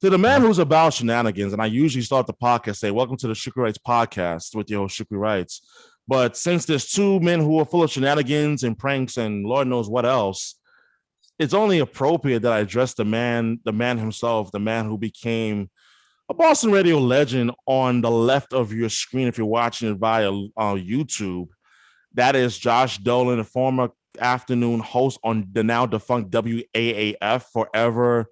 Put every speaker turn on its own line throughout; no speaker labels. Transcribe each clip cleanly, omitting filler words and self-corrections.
To the man who's about shenanigans, and I usually start the podcast say, "Welcome to the Shukri Wrights Podcast" with your host Shukri Wrights. But since there's two men who are full of shenanigans and pranks and Lord knows what else, it's only appropriate that I address the man himself, the man who became a Boston radio legend on the left of your screen if you're watching it via YouTube. That is Josh Dolan, a former afternoon host on the now defunct WAAF, forever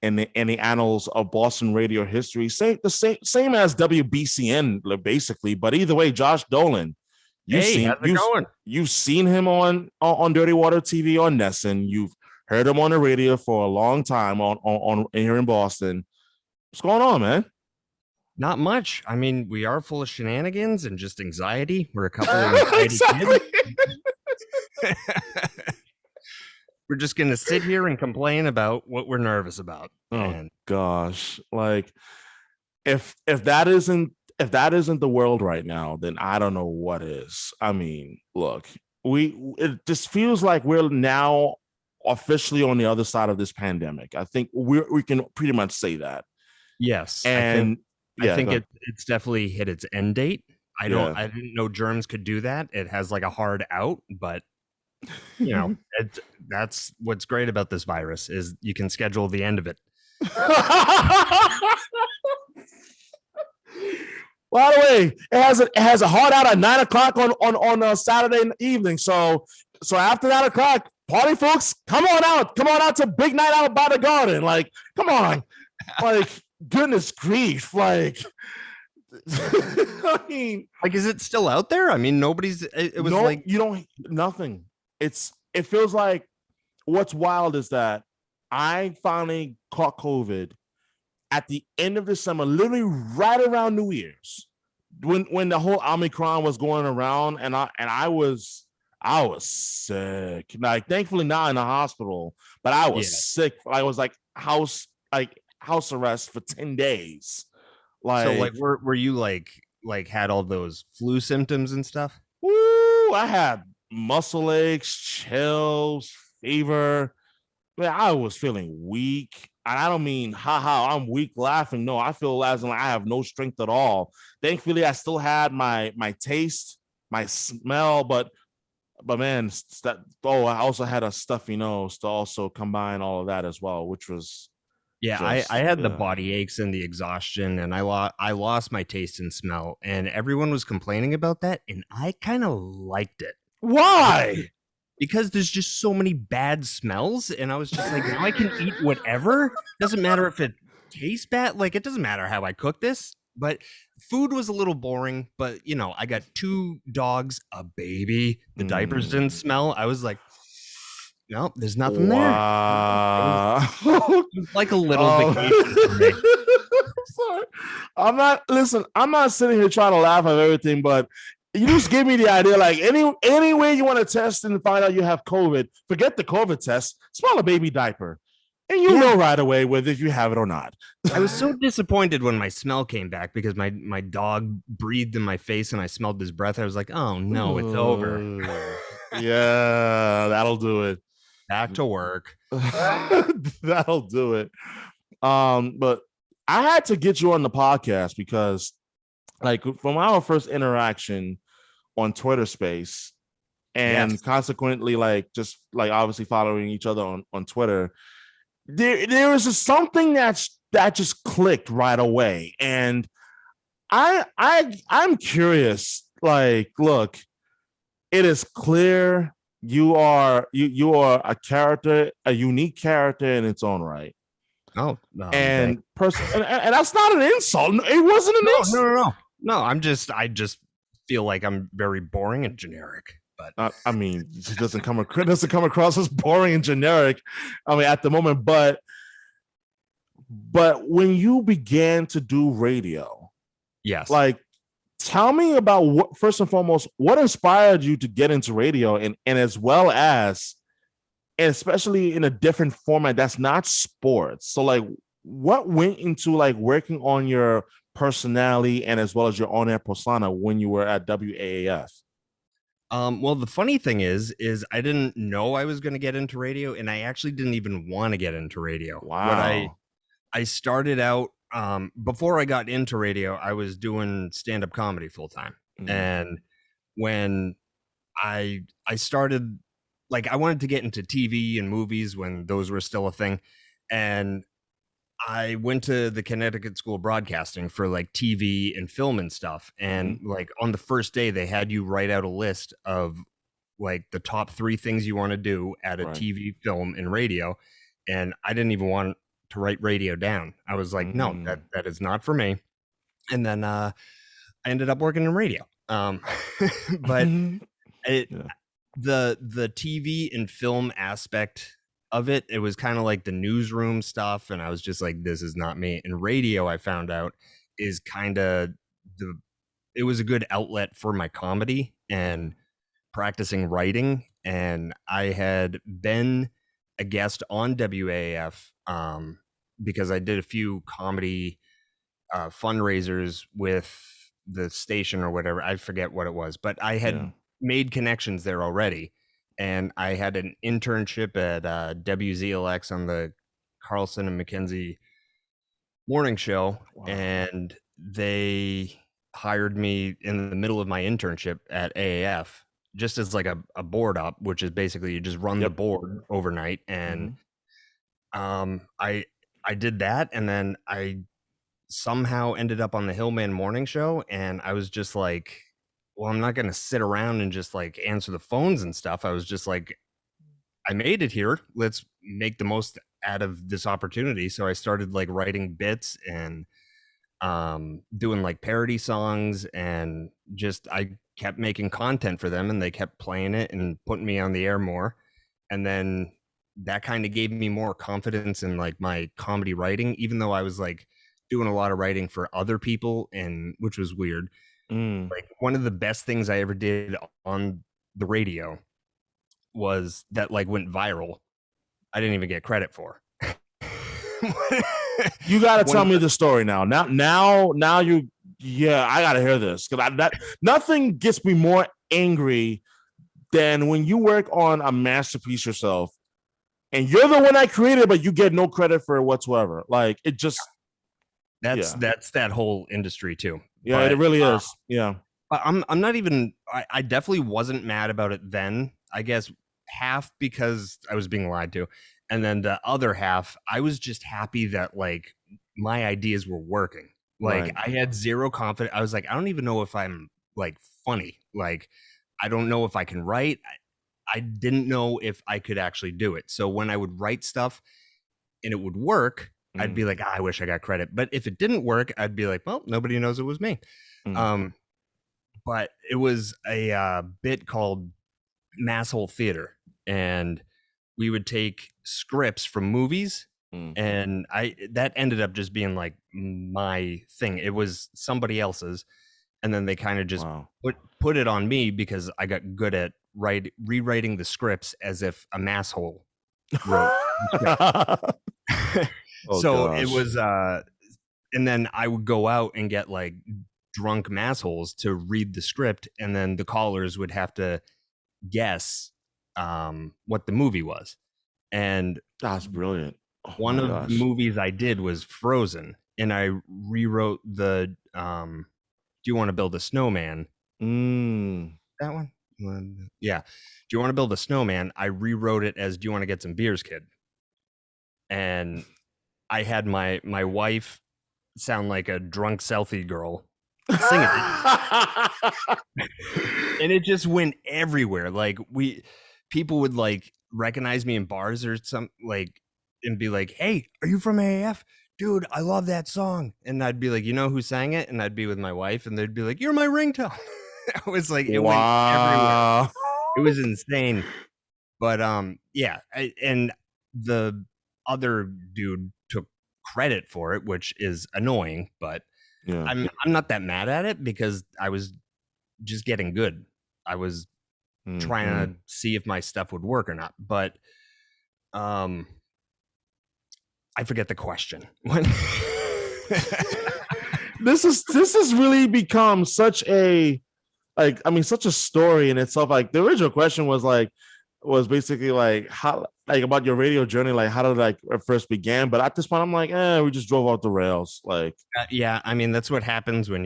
in the annals of Boston radio history. Same as WBCN, basically. But either way, Josh Dolan, you've seen him on Dirty Water TV on Nesson. You've heard him on the radio for a long time on here in Boston. What's going on, man?
Not much. I mean, we are full of shenanigans and just anxiety. We're a couple of anxiety kids. We're just going to sit here and complain about what we're nervous about.
Oh, gosh. Like, if that isn't the world right now, then I don't know what is. I mean, look, it just feels like we're now officially on the other side of this pandemic. I think we can pretty much say that.
Yes.
And
I think it's definitely hit its end date. I didn't know germs could do that. It has like a hard out, but you know, that's what's great about this virus is you can schedule the end of it.
By the way, it has a hard out at 9:00 on a Saturday evening. So after 9:00, party folks, come on out to Big Night Out by the Garden. Like, come on, like, goodness grief, like. I mean,
like, is it still out there? I mean,
nothing. It feels like what's wild is that I finally caught COVID at the end of December, literally right around New Year's, when the whole Omicron was going around, and I was sick. Like, thankfully not in the hospital, but I was sick. I was like house arrest for 10 days. Like,
so like, were you like had all those flu symptoms and stuff?
Woo! I had muscle aches, chills, fever. Man, I was feeling weak. And I don't mean I'm weak laughing. No, I feel as like I have no strength at all. Thankfully, I still had my taste, my smell, but man, I also had a stuffy nose to also combine all of that as well, which was
I had the body aches and the exhaustion, and I lost my taste and smell, and everyone was complaining about that, and I kind of liked it.
Why?
Because there's just so many bad smells, and I was just like, now I can eat whatever. Doesn't matter if it tastes bad. Like, it doesn't matter how I cook this. But food was a little boring. But, you know, I got 2 dogs, a baby. The diapers didn't smell. I was like, no, there's nothing there. It was like a little vacation for me.
Sorry. I'm not sitting here trying to laugh at everything, but you just gave me the idea, like, any way you want to test and find out you have COVID, forget the COVID test, smell a baby diaper, and you know right away whether you have it or not.
I was so disappointed when my smell came back because my dog breathed in my face and I smelled his breath. I was like, oh no, it's over.
Yeah, that'll do it.
Back to work.
That'll do it. But I had to get you on the podcast because, like, from our first interaction on Twitter Space, and consequently, like, just like obviously following each other on Twitter, there was just something that just clicked right away, and I'm curious. Like, look, it is clear you are a character, a unique character in its own right.
Oh, no,
and that's not an insult. It wasn't an insult.
No, I just feel like I'm very boring and generic. But
I mean, it doesn't come across as boring and generic. I mean, at the moment, but when you began to do radio,
yes,
like, tell me about what, first and foremost, what inspired you to get into radio, and as well as, and especially in a different format that's not sports. So, like, what went into, like, working on your personality and as well as your on-air persona when you were at WAAF?
Well, the funny thing is I didn't know I was going to get into radio, and I actually didn't even want to get into radio.
Wow.
What I started out before I got into radio, I was doing stand-up comedy full time. And when I started, like, I wanted to get into TV and movies when those were still a thing. And I went to the Connecticut School of Broadcasting for like TV and film and stuff. And like on the first day, they had you write out a list of like the top 3 things you want to do at a TV, film, and radio. And I didn't even want to write radio down. I was like, no, that is not for me. And then I ended up working in radio. But the TV and film aspect of it was kind of like the newsroom stuff, and I was just like, this is not me. And radio, I found out, is kind of it was a good outlet for my comedy and practicing writing. And I had been a guest on WAAF because I did a few comedy fundraisers with the station or whatever. I forget what it was, but I had made connections there already. And I had an internship at WZLX on the Carlson and McKenzie morning show. Wow. And they hired me in the middle of my internship at AAF, just as like a board up, which is basically you just run the board overnight. And I did that. And then I somehow ended up on the Hillman morning show. And I was just like, well, I'm not going to sit around and just like answer the phones and stuff. I was just like, I made it here. Let's make the most out of this opportunity. So I started like writing bits and doing like parody songs, and just I kept making content for them, and they kept playing it and putting me on the air more. And then that kind of gave me more confidence in like my comedy writing, even though I was like doing a lot of writing for other people, and which was weird. Like one of the best things I ever did on the radio was that like went viral. I didn't even get credit for.
You got to tell me the story now. Now you, I got to hear this, because that nothing gets me more angry than when you work on a masterpiece yourself and you're the one that created, but you get no credit for it whatsoever. Like it just.
That's that whole industry too.
Yeah, but, it really is. Yeah.
But I'm not even, I definitely wasn't mad about it then. I guess half because I was being lied to. And then the other half, I was just happy that like my ideas were working. Like I had zero confidence. I was like, I don't even know if I'm like funny. Like, I don't know if I can write. I didn't know if I could actually do it. So when I would write stuff and it would work, I'd be like, I wish I got credit. But if it didn't work, I'd be like, well, nobody knows it was me. But it was a bit called Masshole Theater. And we would take scripts from movies. And that ended up just being like my thing. It was somebody else's. And then they kind of just put it on me because I got good at rewriting the scripts as if a masshole wrote the script. So gosh. It was, and then I would go out and get like drunk massholes to read the script, and then the callers would have to guess what the movie was. And
that's brilliant.
One of the movies I did was Frozen, and I rewrote the Do You Want to Build a Snowman? That one? Yeah. Do You Want to Build a Snowman? I rewrote it as Do You Want to Get Some Beers, Kid? And I had my wife sound like a drunk selfie girl singing it. And it just went everywhere. Like people would like recognize me in bars or something, like, and be like, hey, are you from AAF? Dude, I love that song. And I'd be like, you know who sang it? And I'd be with my wife, and they'd be like, you're my ringtone. I was like, it went everywhere. It was insane. But and the other dude took credit for it, which is annoying, but I'm not that mad at it because I was just getting good. I was trying to see if my stuff would work or not. But I forget the question.
This has really become such a such a story in itself. Like the original question was like, was basically like how like about your radio journey, like how did like it first began. But at this point, I'm like, we just drove off the rails. Like,
yeah, I mean that's what happens when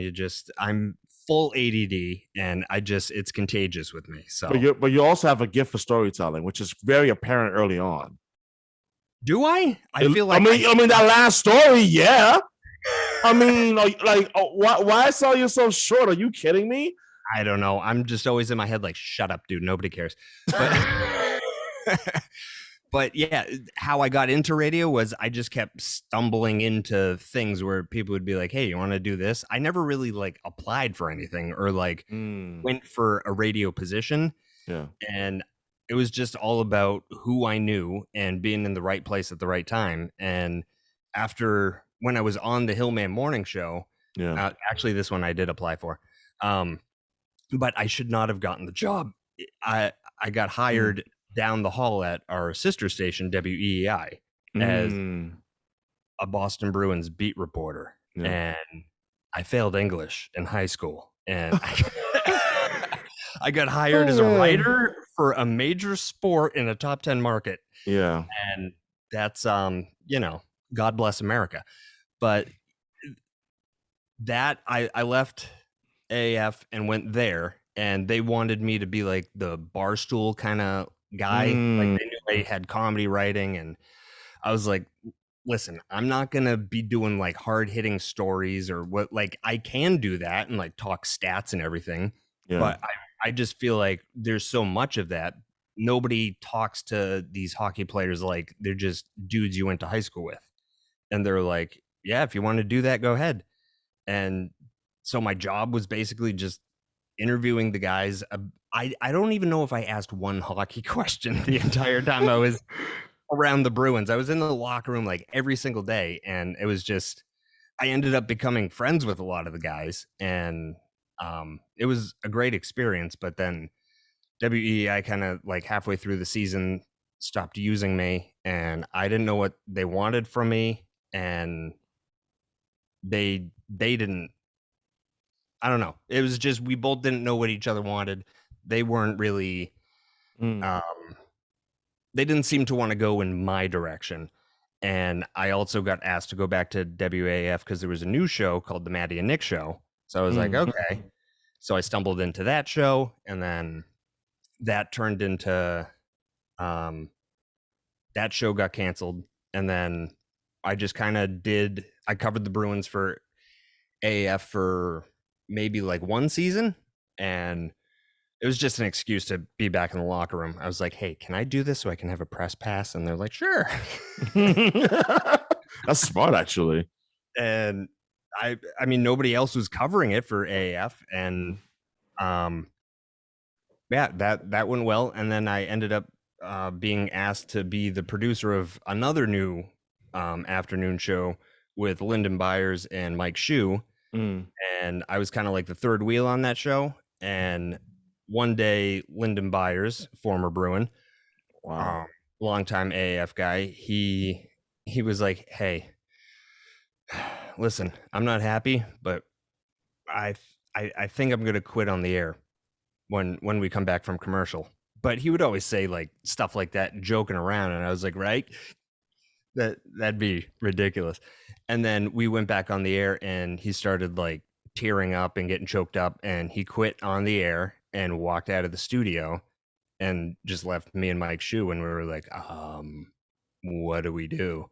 I'm full ADD and it's contagious with me. So,
but you also have a gift for storytelling, which is very apparent early on.
Do I? I feel like
I mean that last story, yeah. I mean, why sell yourself short? Are you kidding me?
I don't know. I'm just always in my head like, shut up, dude. Nobody cares. But, but yeah, how I got into radio was I just kept stumbling into things where people would be like, hey, you want to do this? I never really like applied for anything or like went for a radio position.
Yeah.
And it was just all about who I knew and being in the right place at the right time. And after when I was on the Hillman Morning Show, actually this one I did apply for, but I should not have gotten the job. I got hired down the hall at our sister station, WEEI, as a Boston Bruins beat reporter. And I failed English in high school. And I got hired as a writer for a major sport in a top 10 market.
Yeah.
And that's, God bless America. But that I left AAF and went there, and they wanted me to be like the barstool kind of guy. Like they knew I had comedy writing, and I was like, listen, I'm not gonna be doing like hard hitting stories or what. Like I can do that and like talk stats and everything, but I just feel like there's so much of that. Nobody talks to these hockey players like they're just dudes you went to high school with, and they're like, yeah, if you want to do that, go ahead. And so my job was basically just interviewing the guys. I don't even know if I asked one hockey question the entire time I was around the Bruins. I was in the locker room like every single day, and it was just, I ended up becoming friends with a lot of the guys, and it was a great experience. But then WEI kind of like halfway through the season stopped using me, and I didn't know what they wanted from me, and they didn't. I don't know. It was just we both didn't know what each other wanted. They weren't really. They didn't seem to want to go in my direction. And I also got asked to go back to WAAF because there was a new show called The Maddie and Nick Show. So I was like, okay. So I stumbled into that show, and then that turned into that show got canceled. And then I just kind of I covered the Bruins for AAF for maybe like one season, and it was just an excuse to be back in the locker room. I was like, hey, can I do this so I can have a press pass? And they're like, sure.
That's smart, actually.
And I mean, nobody else was covering it for AAF. And yeah, that went well. And then I ended up being asked to be the producer of another new afternoon show with Lyndon Byers and Mike Shue. And I was kind of like the third wheel on that show. And one day, Lyndon Byers, former Bruin, longtime AAF guy, he was like, hey, listen, I'm not happy, but I think I'm going to quit on the air when we come back from commercial. But he would always say like stuff like that, joking around. And I was like, right, that'd be ridiculous. And then we went back on the air, and he started like tearing up and getting choked up, and he quit on the air and walked out of the studio and just left me and Mike Shue, and we were like, what do we do?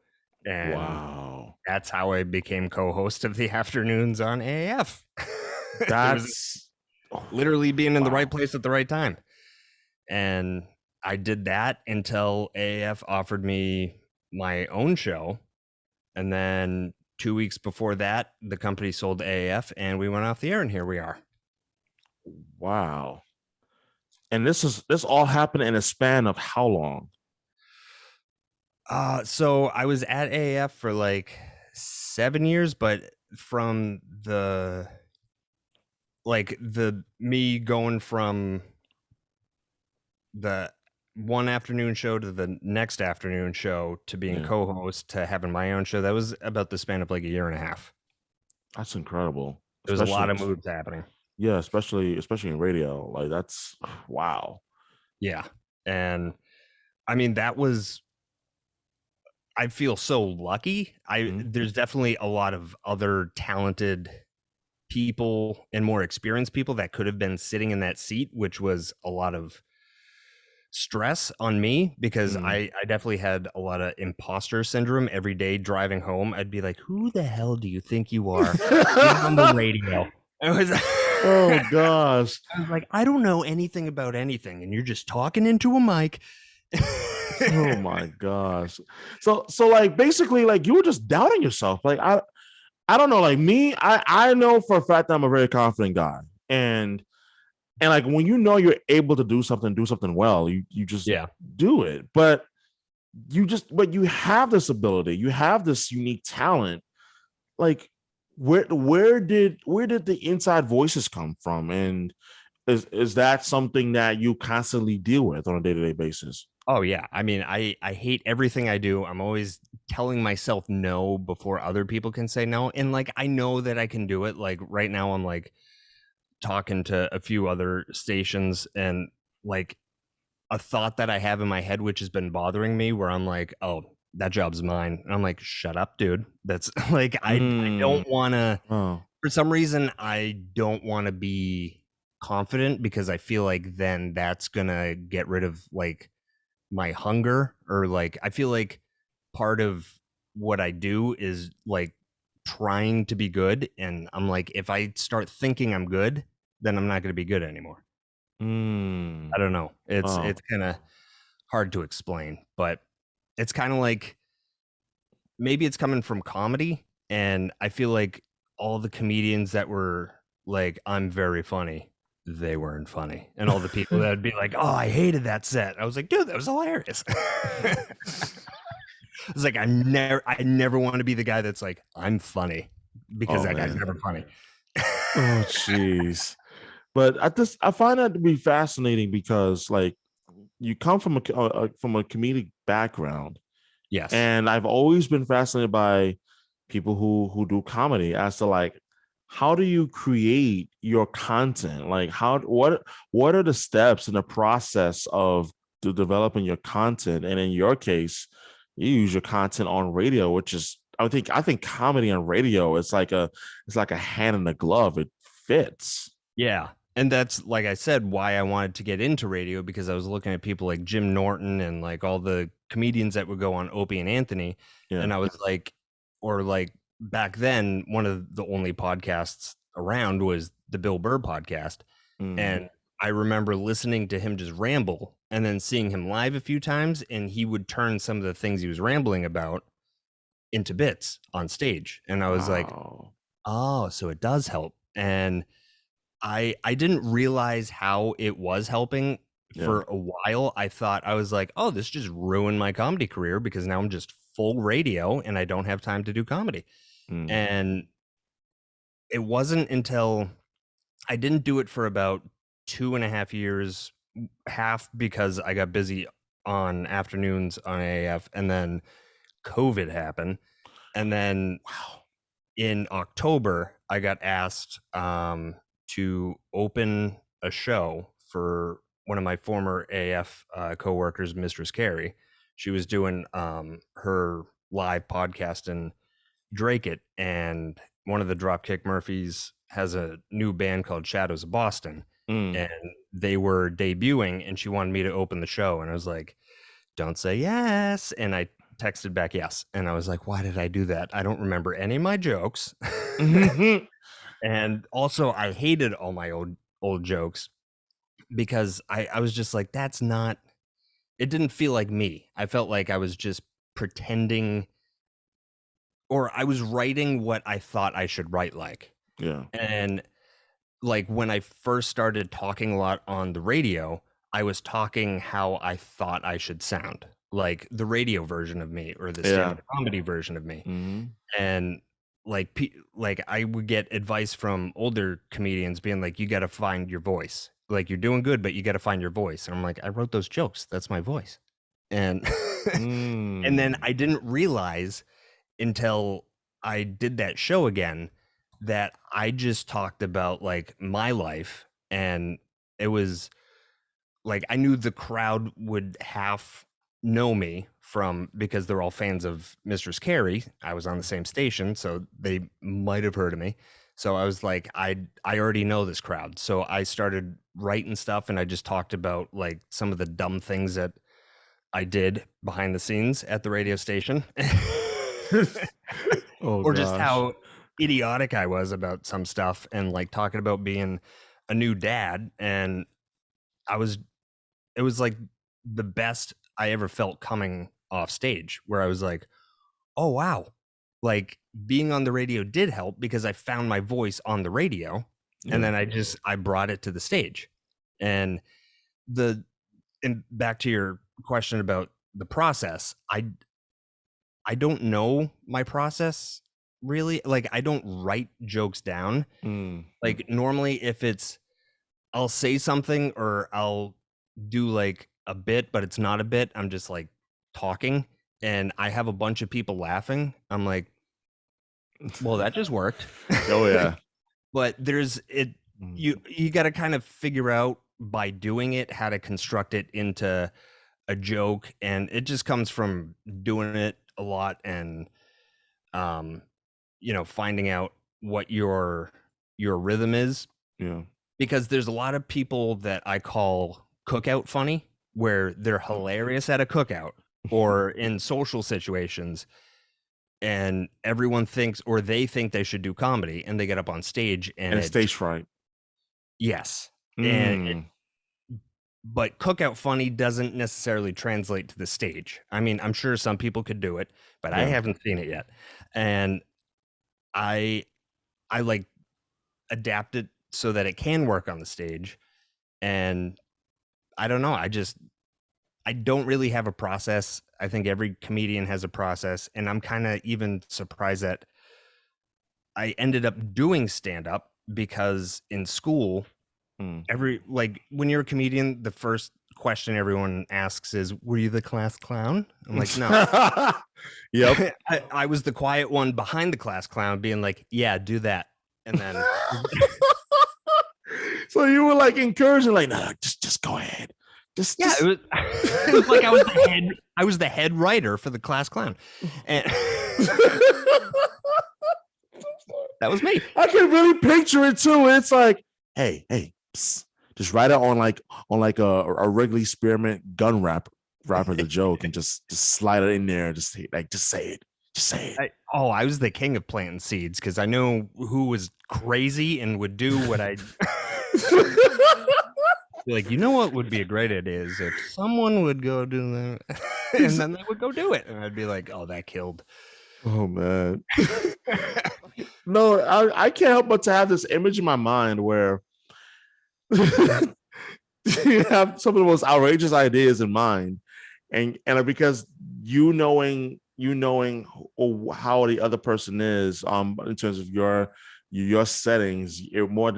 And that's how I became co-host of the afternoons on AAF. That's literally being in the right place at the right time. And I did that until AAF offered me my own show. And then 2 weeks before that, the company sold AAF, and we went off the air, and here we are.
Wow. And this all happened in a span of how long?
So I was at AAF for like 7 years, but from me going from the one afternoon show to the next afternoon show to being co-host to having my own show, that was about the span of like a year and a half.
That's incredible.
There was a lot of moves happening.
Yeah, especially in radio. Like that's wow.
Yeah. And I mean, I feel so lucky. There's definitely a lot of other talented people and more experienced people that could have been sitting in that seat, which was a lot of stress on me because I definitely had a lot of imposter syndrome every day driving home. I'd be like, who the hell do you think you are? You're on the radio.
Oh gosh.
I was like, I don't know anything about anything, and you're just talking into a mic.
Oh my gosh. So like basically like you were just doubting yourself. Like I don't know, like me, I know for a fact that I'm a very confident guy. And like when you know you're able to do something well, you just do it. But you have this ability, you have this unique talent. Like where did the inside voices come from? And is that something that you constantly deal with on a day-to-day basis?
Oh yeah. I mean, I hate everything I do. I'm always telling myself no before other people can say no. And like I know that I can do it. Like right now I'm like talking to a few other stations, and like a thought that I have in my head which has been bothering me where I'm like, oh, that job's mine. And I'm like, shut up, dude. That's like I don't want to for some reason I don't want to be confident because I feel like then that's going to get rid of like my hunger, or like I feel like part of what I do is like trying to be good, and I'm like if I start thinking I'm good, then I'm not going to be good anymore. I don't know. It's kind of hard to explain, but it's kind of like maybe it's coming from comedy, and I feel like all the comedians that were like I'm very funny, they weren't funny, and all the people that would be like, oh, I hated that set, I was like, dude, that was hilarious. It's like I never want to be the guy that's like I'm funny because that guy's never funny.
Oh jeez. But I find that to be fascinating because like you come from a comedic background.
Yes.
And I've always been fascinated by people who do comedy as to like how do you create your content? Like what are the steps in the process of developing your content? And in your case, you use your content on radio, which is I think comedy on radio it's like a hand in a glove. It fits.
Yeah. And that's, like I said, why I wanted to get into radio, because I was looking at people like Jim Norton and like all the comedians that would go on Opie and Anthony. Yeah. And I was like, or like back then, one of the only podcasts around was the Bill Burr podcast. And I remember listening to him just ramble and then seeing him live a few times. And he would turn some of the things he was rambling about into bits on stage. And I was like, oh, so it does help. And I didn't realize how it was helping for a while. I thought I was like, oh, this just ruined my comedy career because now I'm just full radio and I don't have time to do comedy. And it wasn't until I didn't do it for about 2.5 years, half because I got busy on afternoons on AAF, and then COVID happened. And then in October, I got asked to open a show for one of my former AF coworkers, Mistress Carrie. She was doing her live podcast in Drake It, and one of the Dropkick Murphys has a new band called Shadows of Boston, and they were debuting, and she wanted me to open the show, and I was like, don't say yes. And I texted back yes, and I was like, why did I do that? I don't remember any of my jokes. And also I hated all my old jokes because I was just like, that's not, it didn't feel like me. I felt like I was just pretending, or I was writing what I thought I should write like.
Yeah.
And like when I first started talking a lot on the radio, I was talking how I thought I should sound, like the radio version of me or the stand-up comedy version of me. And like I would get advice from older comedians being like, you got to find your voice. Like you're doing good, but you got to find your voice. And I'm like, I wrote those jokes. That's my voice. And and then I didn't realize until I did that show again that I just talked about like my life, and it was like I knew the crowd would half know me because they're all fans of Mistress Carrie. I was on the same station, so they might have heard of me. So I was like, I already know this crowd. So I started writing stuff, and I just talked about like some of the dumb things that I did behind the scenes at the radio station. Or just how idiotic I was about some stuff, and like talking about being a new dad. And it was like the best I ever felt coming off stage, where I was like, oh wow, like being on the radio did help because I found my voice on the radio. And then I brought it to the stage. And back to your question about the process, I don't know my process really. Like I don't write jokes down. Like normally if I'll say something or I'll do like a bit, but it's not a bit. I'm just like talking and I have a bunch of people laughing. I'm like, well, that just worked.
Oh yeah.
But you got to kind of figure out by doing it how to construct it into a joke, and it just comes from doing it a lot and finding out what your rhythm is.
Yeah.
Because there's a lot of people that I call cookout funny, where they're hilarious at a cookout or in social situations, and everyone thinks, or they think they should do comedy, and they get up on stage and
it's stage fright.
Yes. But cookout funny doesn't necessarily translate to the stage. I mean, I'm sure some people could do it, but I haven't seen it yet. And I like adapt it so that it can work on the stage. And I don't know. I don't really have a process. I think every comedian has a process. And I'm kind of even surprised that I ended up doing stand-up, because in school, when you're a comedian, the first question everyone asks is, were you the class clown? I'm like, no.
Yep.
I was the quiet one behind the class clown being like, yeah, do that. And then
so you were like encouraging, like, no, just go ahead. Just
it was like I was the head writer for the class clown. And that was me.
I can really picture it too. It's like, hey, psst, just write it on like a Wrigley Spearmint gun wrapper the joke, and just slide it in there. Just say it. Just say it.
I was the king of planting seeds, because I know who was crazy and would do what I. Like, you know what would be a great idea is if someone would go do that, and then they would go do it, and I'd be like, oh, that killed.
Oh man. No, I can't help but to have this image in my mind where you have some of the most outrageous ideas in mind, and because you knowing how the other person is in terms of your settings, more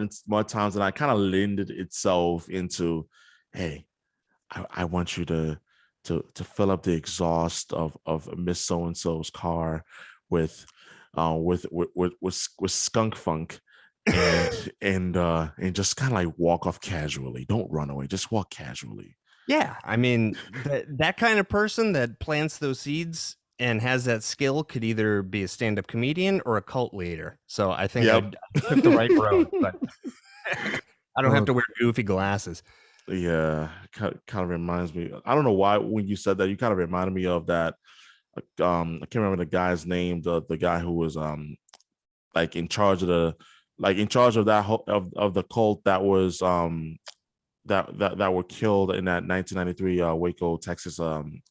times than I kind of lended itself into, hey, I want you to fill up the exhaust of Miss So and So's car with skunk funk, and just kind of like walk off casually. Don't run away. Just walk casually.
Yeah, I mean that kind of person that plants those seeds and has that skill could either be a stand-up comedian or a cult leader. So I think I took the right road, but I don't have to wear goofy glasses.
Yeah, kind of reminds me. I don't know why when you said that, you kind of reminded me of that. I can't remember the guy's name. The guy who was like in charge of that of the cult that was that were killed in that 1993 Waco, Texas.
David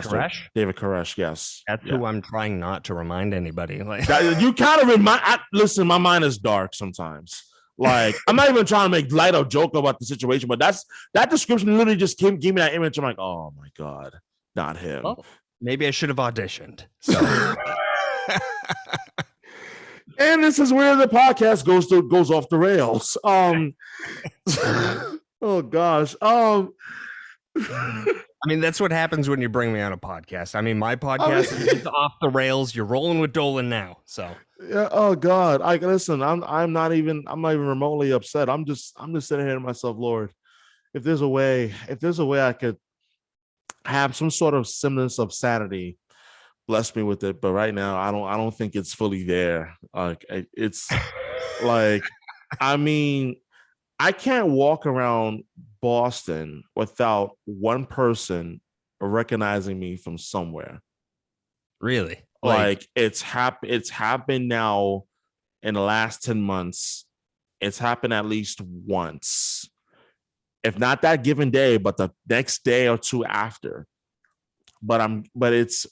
Koresh.
David Koresh, yes.
That's who I'm trying not to remind anybody. Like
you kind of listen, my mind is dark sometimes. Like I'm not even trying to make light or joke about the situation, but that description literally just gave me that image. I'm like, oh my god, not him.
Well, maybe I should have auditioned. So.
And this is where the podcast goes off the rails. Oh gosh.
I mean, that's what happens when you bring me on a podcast. I mean, my podcast is off the rails. You're rolling with Dolan now. So
yeah. Oh God. Listen, I'm not even remotely upset. I'm just sitting here to myself, Lord, there's a way I could have some sort of semblance of sanity, bless me with it. But right now, I don't think it's fully there. Like it's like, I mean, I can't walk around Boston without one person recognizing me from somewhere.
Really?
Like it's happened now in the last 10 months. It's happened at least once. If not that given day, but the next day or two after. But it's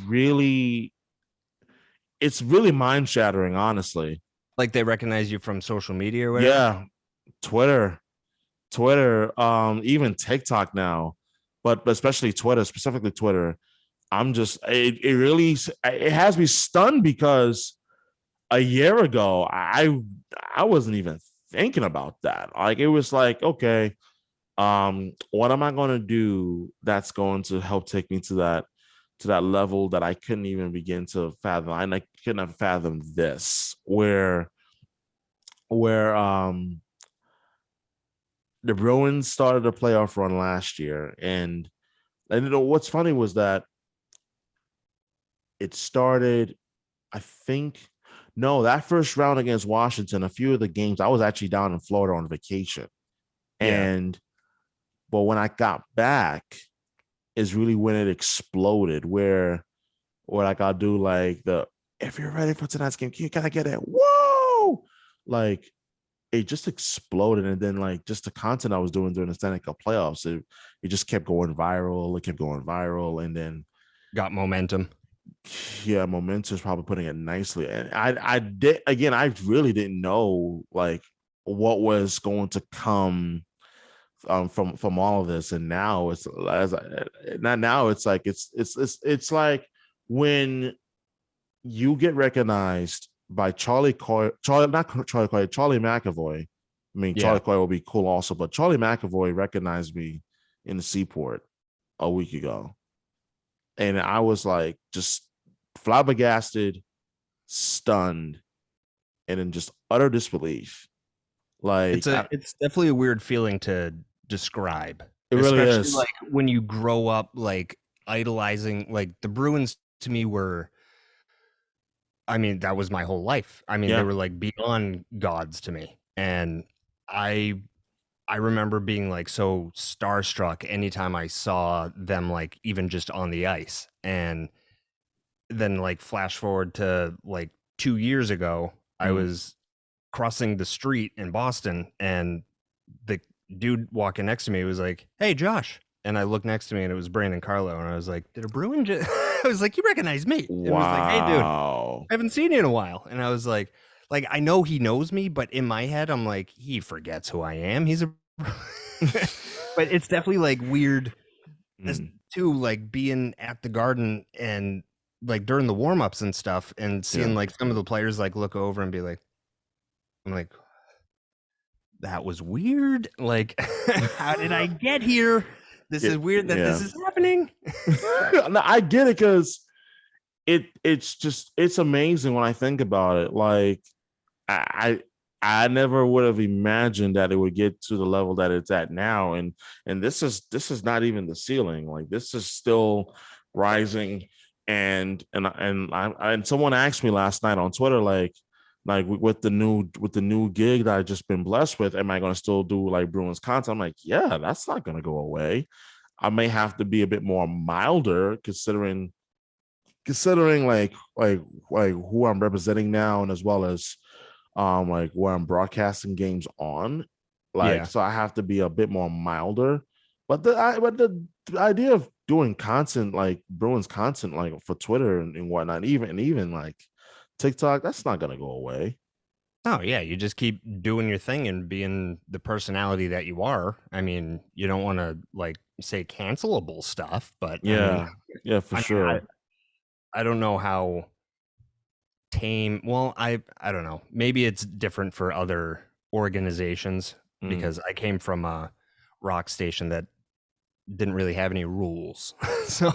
really mind shattering, honestly.
like they recognize you from social media or whatever?
Yeah. Twitter, even TikTok now, but especially Twitter, specifically Twitter. It really, it has me stunned because a year ago, I wasn't even thinking about that. Like it was like, okay, what am I going to do that's going to help take me to that level that I couldn't even begin to fathom. I couldn't have fathomed this where the Bruins started a playoff run last year, and what's funny was that it started, I think, no, that first round against Washington, a few of the games I was actually down in Florida on vacation.
Yeah.
But when I got back is really when it exploded, where like I'll do like if you're ready for tonight's game, you gotta get it. Whoa! Like it just exploded. And then like just the content I was doing during the Stanley Cup playoffs, it just kept going viral. It kept going viral. And then
got momentum.
Yeah, momentum is probably putting it nicely. And I really didn't know like what was going to come from all of this. And now it's like it's like when you get recognized by Charlie McAvoy. I mean, Charlie Coy will be cool also, but Charlie McAvoy recognized me in the Seaport a week ago. And I was like just flabbergasted, stunned, and in just utter disbelief. Like
it's definitely a weird feeling to describe.
It really is.
Like when you grow up like idolizing, like the Bruins to me were, I mean, that was my whole life. I mean, they were like beyond gods to me. And I remember being like so starstruck anytime I saw them, like even just on the ice. And then like flash forward to like 2 years ago, I was crossing the street in Boston and the dude walking next to me was like, "Hey, Josh." And I looked next to me and it was Brandon Carlo. And I was like, "Did a Bruin I was like, "You recognize me." And
wow.
It was like, "Hey, dude, I haven't seen you in a while." And I was like, I know he knows me, but in my head, I'm like, he forgets who I am. He's a but it's definitely like weird too, like being at the Garden and like during the warm-ups and stuff and seeing like some of the players like look over and be like, I'm like, that was weird. Like, how did I get here? This is weird that this is happening.
No, I get it because it's amazing when I think about it. Like I never would have imagined that it would get to the level that it's at now. And this is not even the ceiling. Like this is still rising. And someone asked me last night on Twitter, like with the new gig that I just been blessed with, am I going to still do like Bruins content? I'm like, yeah, that's not going to go away. I may have to be a bit more milder considering like who I'm representing now, and as well as like where I'm broadcasting games on. Like, so I have to be a bit more milder. But the idea of doing content like Bruins content like for Twitter and whatnot, even like TikTok, that's not gonna go away.
Oh yeah, you just keep doing your thing and being the personality that you are. I mean, you don't want to like say cancelable stuff, but
for sure.
I don't know how tame. Well, I don't know. Maybe it's different for other organizations because I came from a rock station that didn't really have any rules. So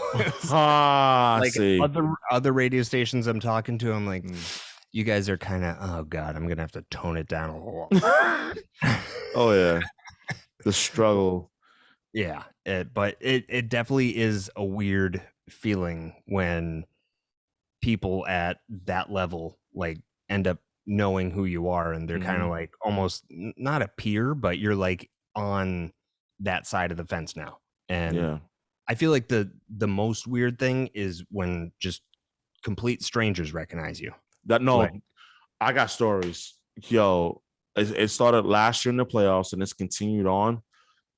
like other radio stations I'm talking to, I'm like, you guys are kind of, oh God, I'm gonna have to tone it down a little.
Oh yeah. The struggle.
Yeah, but it definitely is a weird feeling when people at that level like end up knowing who you are, and they're kind of like almost not a peer, but you're like on that side of the fence now. And
Yeah.
I feel like the most weird thing is when just complete strangers recognize you. Like,
I got stories. Yo, it started last year in the playoffs and it's continued on.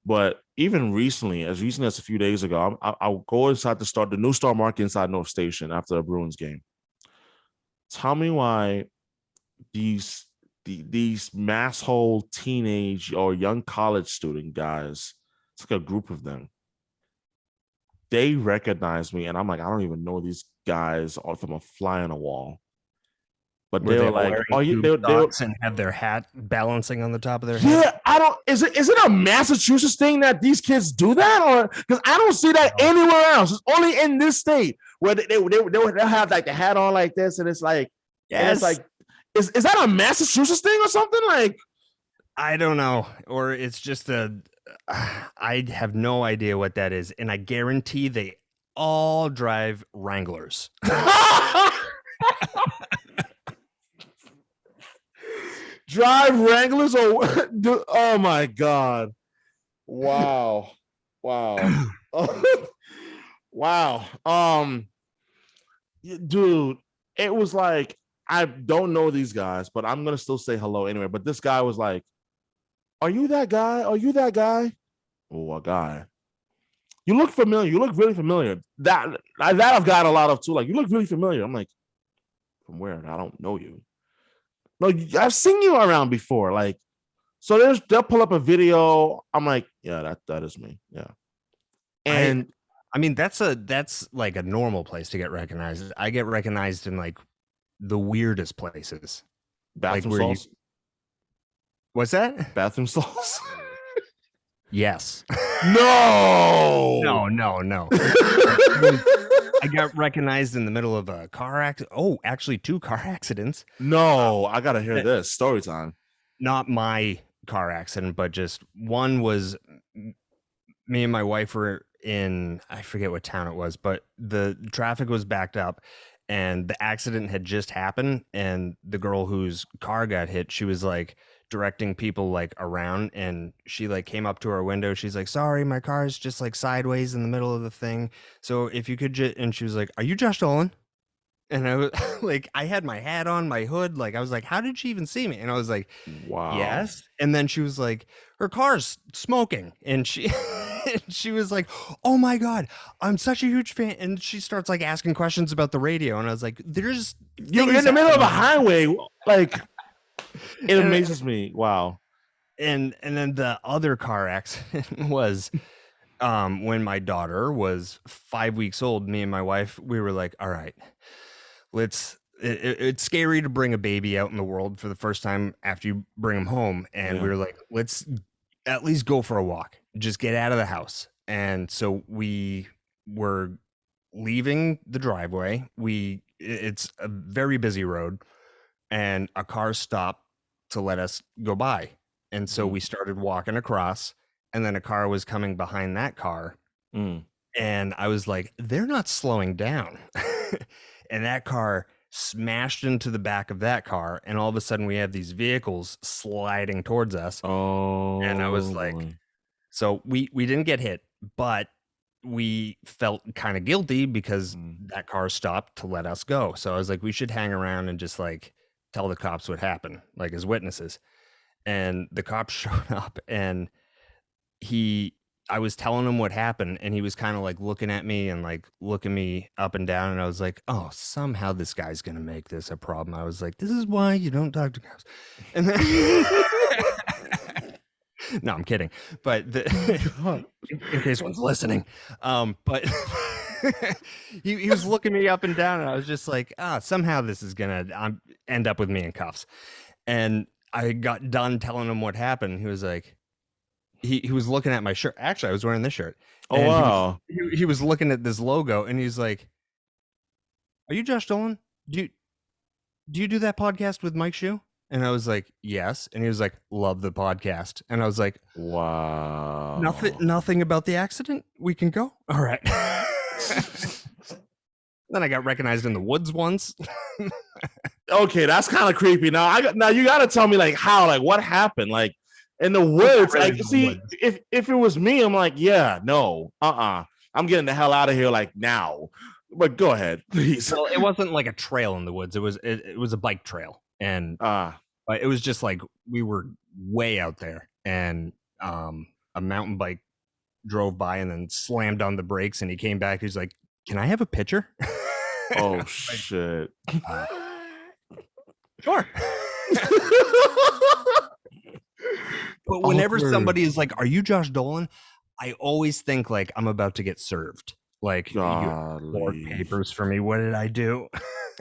But even recently, as recently as a few days ago, I'll go inside the new Star Market inside North Station after a Bruins game. Tell me why these these masshole teenage or young college student guys, it's like a group of them. They recognize me, and I'm like, I don't even know these guys are from a fly on a wall. But
were
they
they
were
all
like,
wearing
"Are you?"
tube socks and have their hat balancing on the top of their head?
Yeah, I don't. Is it a Massachusetts thing that these kids do that, or because I don't see that anywhere else? It's only in this state where they'll have like the hat on like this, and it's like, and it's like, is that a Massachusetts thing or something? Like,
I don't know, or it's just I have no idea what that is, and I guarantee they all drive Wranglers.
drive Wranglers or oh my god, wow, wow, dude, it was like I don't know these guys, but I'm gonna still say hello anyway. But this guy was like, "Are you that guy? Are you that guy?" Oh, a guy. You look familiar. You look really familiar. That I've got a lot of too. Like, you look really familiar. I'm like, from where? I don't know you. No, I've seen you around before. Like, so they'll pull up a video. I'm like, yeah, that is me. Yeah. And
I mean, that's like a normal place to get recognized. I get recognized in like the weirdest places.
Bathroom
like
stalls.
What's that?
Bathroom stalls.
Yes.
No.
No. I got recognized in the middle of a car accident. Oh, actually 2 car accidents.
No, I gotta hear this story time.
Not my car accident, but just one was me and my wife were in, I forget what town it was, but the traffic was backed up and the accident had just happened. And the girl whose car got hit, she was like directing people like around, and she like came up to our window. She's like, "Sorry, my car is just like sideways in the middle of the thing. So if you could just," and she was like, "Are you Josh Dolan?" And I was like, I had my hat on, my hood. Like, I was like, how did she even see me? And I was like,
wow.
Yes. And then she was like, her car's smoking. And she was like, oh my God, I'm such a huge fan. And she starts like asking questions about the radio. And I was like, there's,
you're in the middle of a highway. Like, it amazes me. Wow.
And then the other car accident was when my daughter was 5 weeks old. Me and my wife, we were like, all right, it's scary to bring a baby out in the world for the first time after you bring them home. And we were like, let's at least go for a walk, just get out of the house. And so we were leaving the driveway. It's a very busy road, and a car stopped to let us go by. And so we started walking across, and then a car was coming behind that car. And I was like, they're not slowing down. And that car smashed into the back of that car. And all of a sudden we have these vehicles sliding towards us.
Oh,
and I was like, so we didn't get hit, but we felt kind of guilty because that car stopped to let us go. So I was like, we should hang around and just like tell the cops what happened, like as witnesses. And the cops showed up, and I was telling him what happened, and he was kind of like looking at me and like looking me up and down. And I was like, oh, somehow this guy's going to make this a problem. I was like, this is why you don't talk to cops. And then no, I'm kidding. But in case one's listening, but he was looking me up and down, and I was just like, somehow this is going to end up with me in cuffs. And I got done telling him what happened. He was like, he was looking at my shirt. Actually, I was wearing this shirt.
Oh, wow.
He was looking at this logo, and he's like, are you Josh Dolan? Do you do that podcast with Mike Shue? And I was like, yes. And he was like, love the podcast. And I was like,
Wow.
nothing about the accident. We can go. All right. Then I got recognized in the woods once.
Okay, that's kind of creepy. Now you got to tell me like how, like what happened, like in the woods.
Really
Like, see, if it was me, I'm like, yeah, no, I'm getting the hell out of here, like now. But go ahead, please.
Well, it wasn't like a trail in the woods. It was a bike trail, and it was just like we were way out there, and a mountain bike drove by and then slammed on the brakes, and he came back. He's like, "Can I have a picture?"
Oh shit!
Sure. But whenever somebody is like, "Are you Josh Dolan?" I always think like I'm about to get served. Like, you board papers for me. What did I do?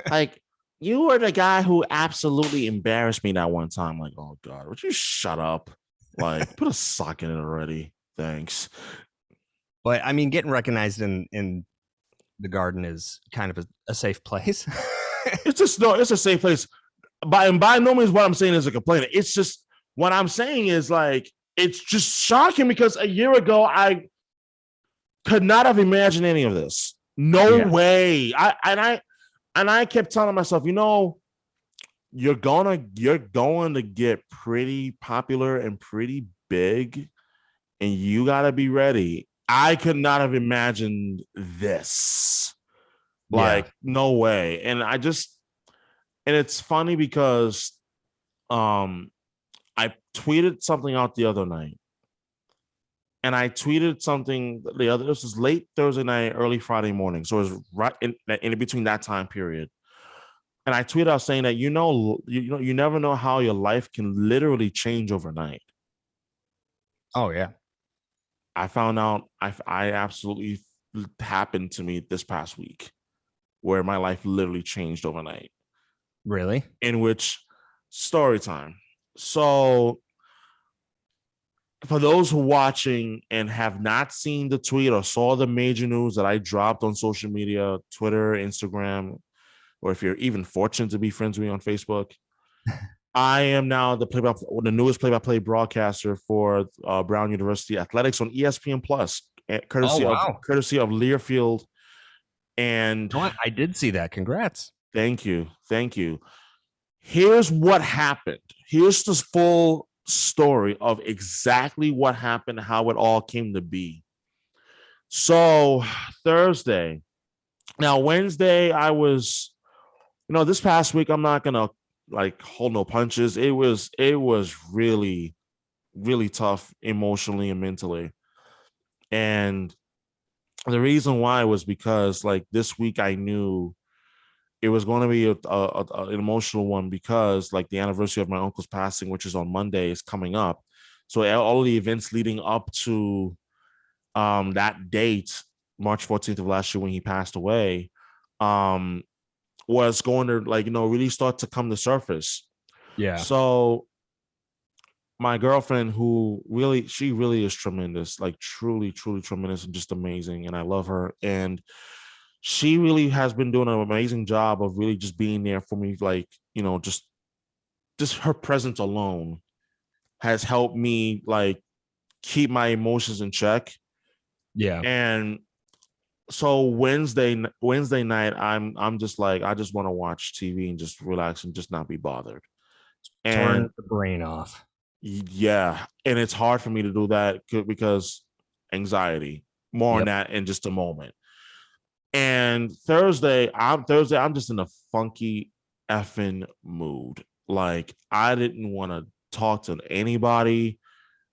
Like, you were the guy who absolutely embarrassed me that one time. Like, oh God, would you shut up? Like, put a sock in it already. Thanks.
But I mean, getting recognized in the garden is kind of a safe place.
It's a safe place. By no means what I'm saying is a complaint. It's just what I'm saying is like, it's just shocking because a year ago I could not have imagined any of this. No way. I kept telling myself, you're going to get pretty popular and pretty big, and you got to be ready. I could not have imagined this. Like, no way. And it's funny because I tweeted something out the other night. And I tweeted something this was late Thursday night, early Friday morning. So it was right in between that time period. And I tweeted out saying that, you never know how your life can literally change overnight.
Oh, yeah.
I found out I absolutely happened to me this past week where my life literally changed overnight.
Really?
In which story time. So for those who are watching and have not seen the tweet or saw the major news that I dropped on social media, Twitter, Instagram, or if you're even fortunate to be friends with me on Facebook, I am now the newest play-by-play broadcaster for Brown University Athletics on ESPN Plus, courtesy of Learfield. And
I did see that. Congrats.
Thank you. Here's what happened. Here's the full story of exactly what happened, how it all came to be. So Thursday, now Wednesday, I was, this past week, I'm not gonna like hold no punches. It was really, really tough emotionally and mentally. And the reason why was because like this week I knew it was going to be an emotional one because like the anniversary of my uncle's passing, which is on Monday, is coming up. So all the events leading up to that date, March 14th of last year when he passed away, was going to really start to come to surface.
Yeah.
So my girlfriend, she really is tremendous, like truly, truly tremendous and just amazing. And I love her. And she really has been doing an amazing job of really just being there for me. Like, just her presence alone has helped me like keep my emotions in check.
Yeah.
And so Wednesday night, I'm just like, I just want to watch TV and just relax and just not be bothered.
Turn the brain off.
Yeah. And it's hard for me to do that because anxiety, more on that in just a moment. And Thursday, I'm just in a funky effing mood. Like, I didn't want to talk to anybody.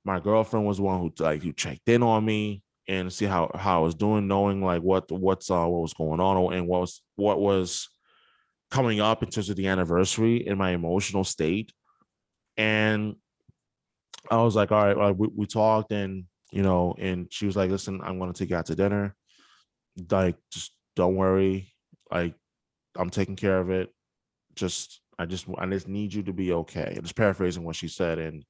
My girlfriend was the one who checked in on me and see how I was doing, knowing like what was going on and what was coming up in terms of the anniversary in my emotional state. And I was like, all right, we talked, and and she was like, listen, I'm going to take you out to dinner. Like, just don't worry. Like, I'm taking care of it. I just need you to be okay. I'm just paraphrasing what she said. And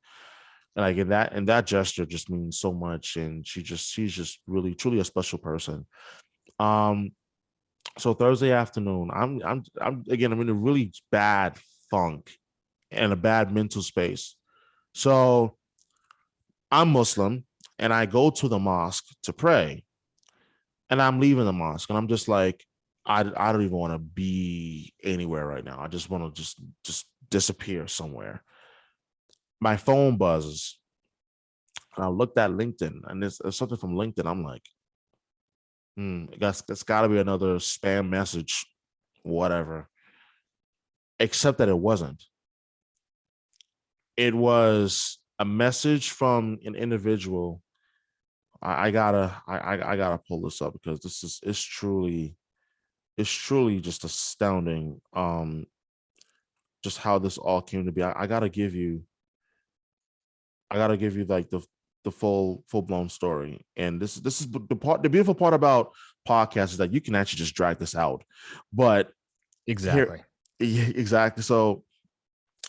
like in that gesture just means so much. And she's just really, truly a special person. So Thursday afternoon, I'm in a really bad funk. and a bad mental space. So I'm Muslim and I go to the mosque to pray, and I'm leaving the mosque and I'm just like, I don't even want to be anywhere right now. I just want to just disappear somewhere. My phone buzzes and I looked at LinkedIn and there's something from LinkedIn. I'm like, it's got to be another spam message, whatever. Except that it wasn't. It was a message from an individual. I gotta pull this up because it's truly just astounding. Just how this all came to be. I gotta give you like the full blown story. And this is the beautiful part about podcasts is that you can actually just drag this out. But
exactly.
Exactly. So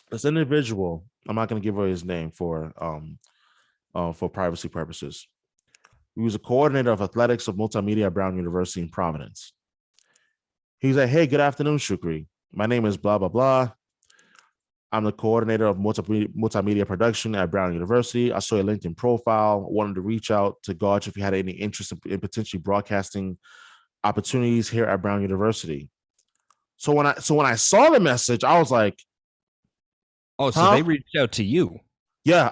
this individual, I'm not going to give away his name for privacy purposes. He was a coordinator of athletics of multimedia at Brown University in Providence. He's like, hey, good afternoon, Shukri. My name is blah, blah, blah. I'm the coordinator of multimedia production at Brown University. I saw your LinkedIn profile. Wanted to reach out to gauge if you had any interest in potentially broadcasting opportunities here at Brown University. So when I saw the message, I was like,
oh, so they reached out to you?
Yeah,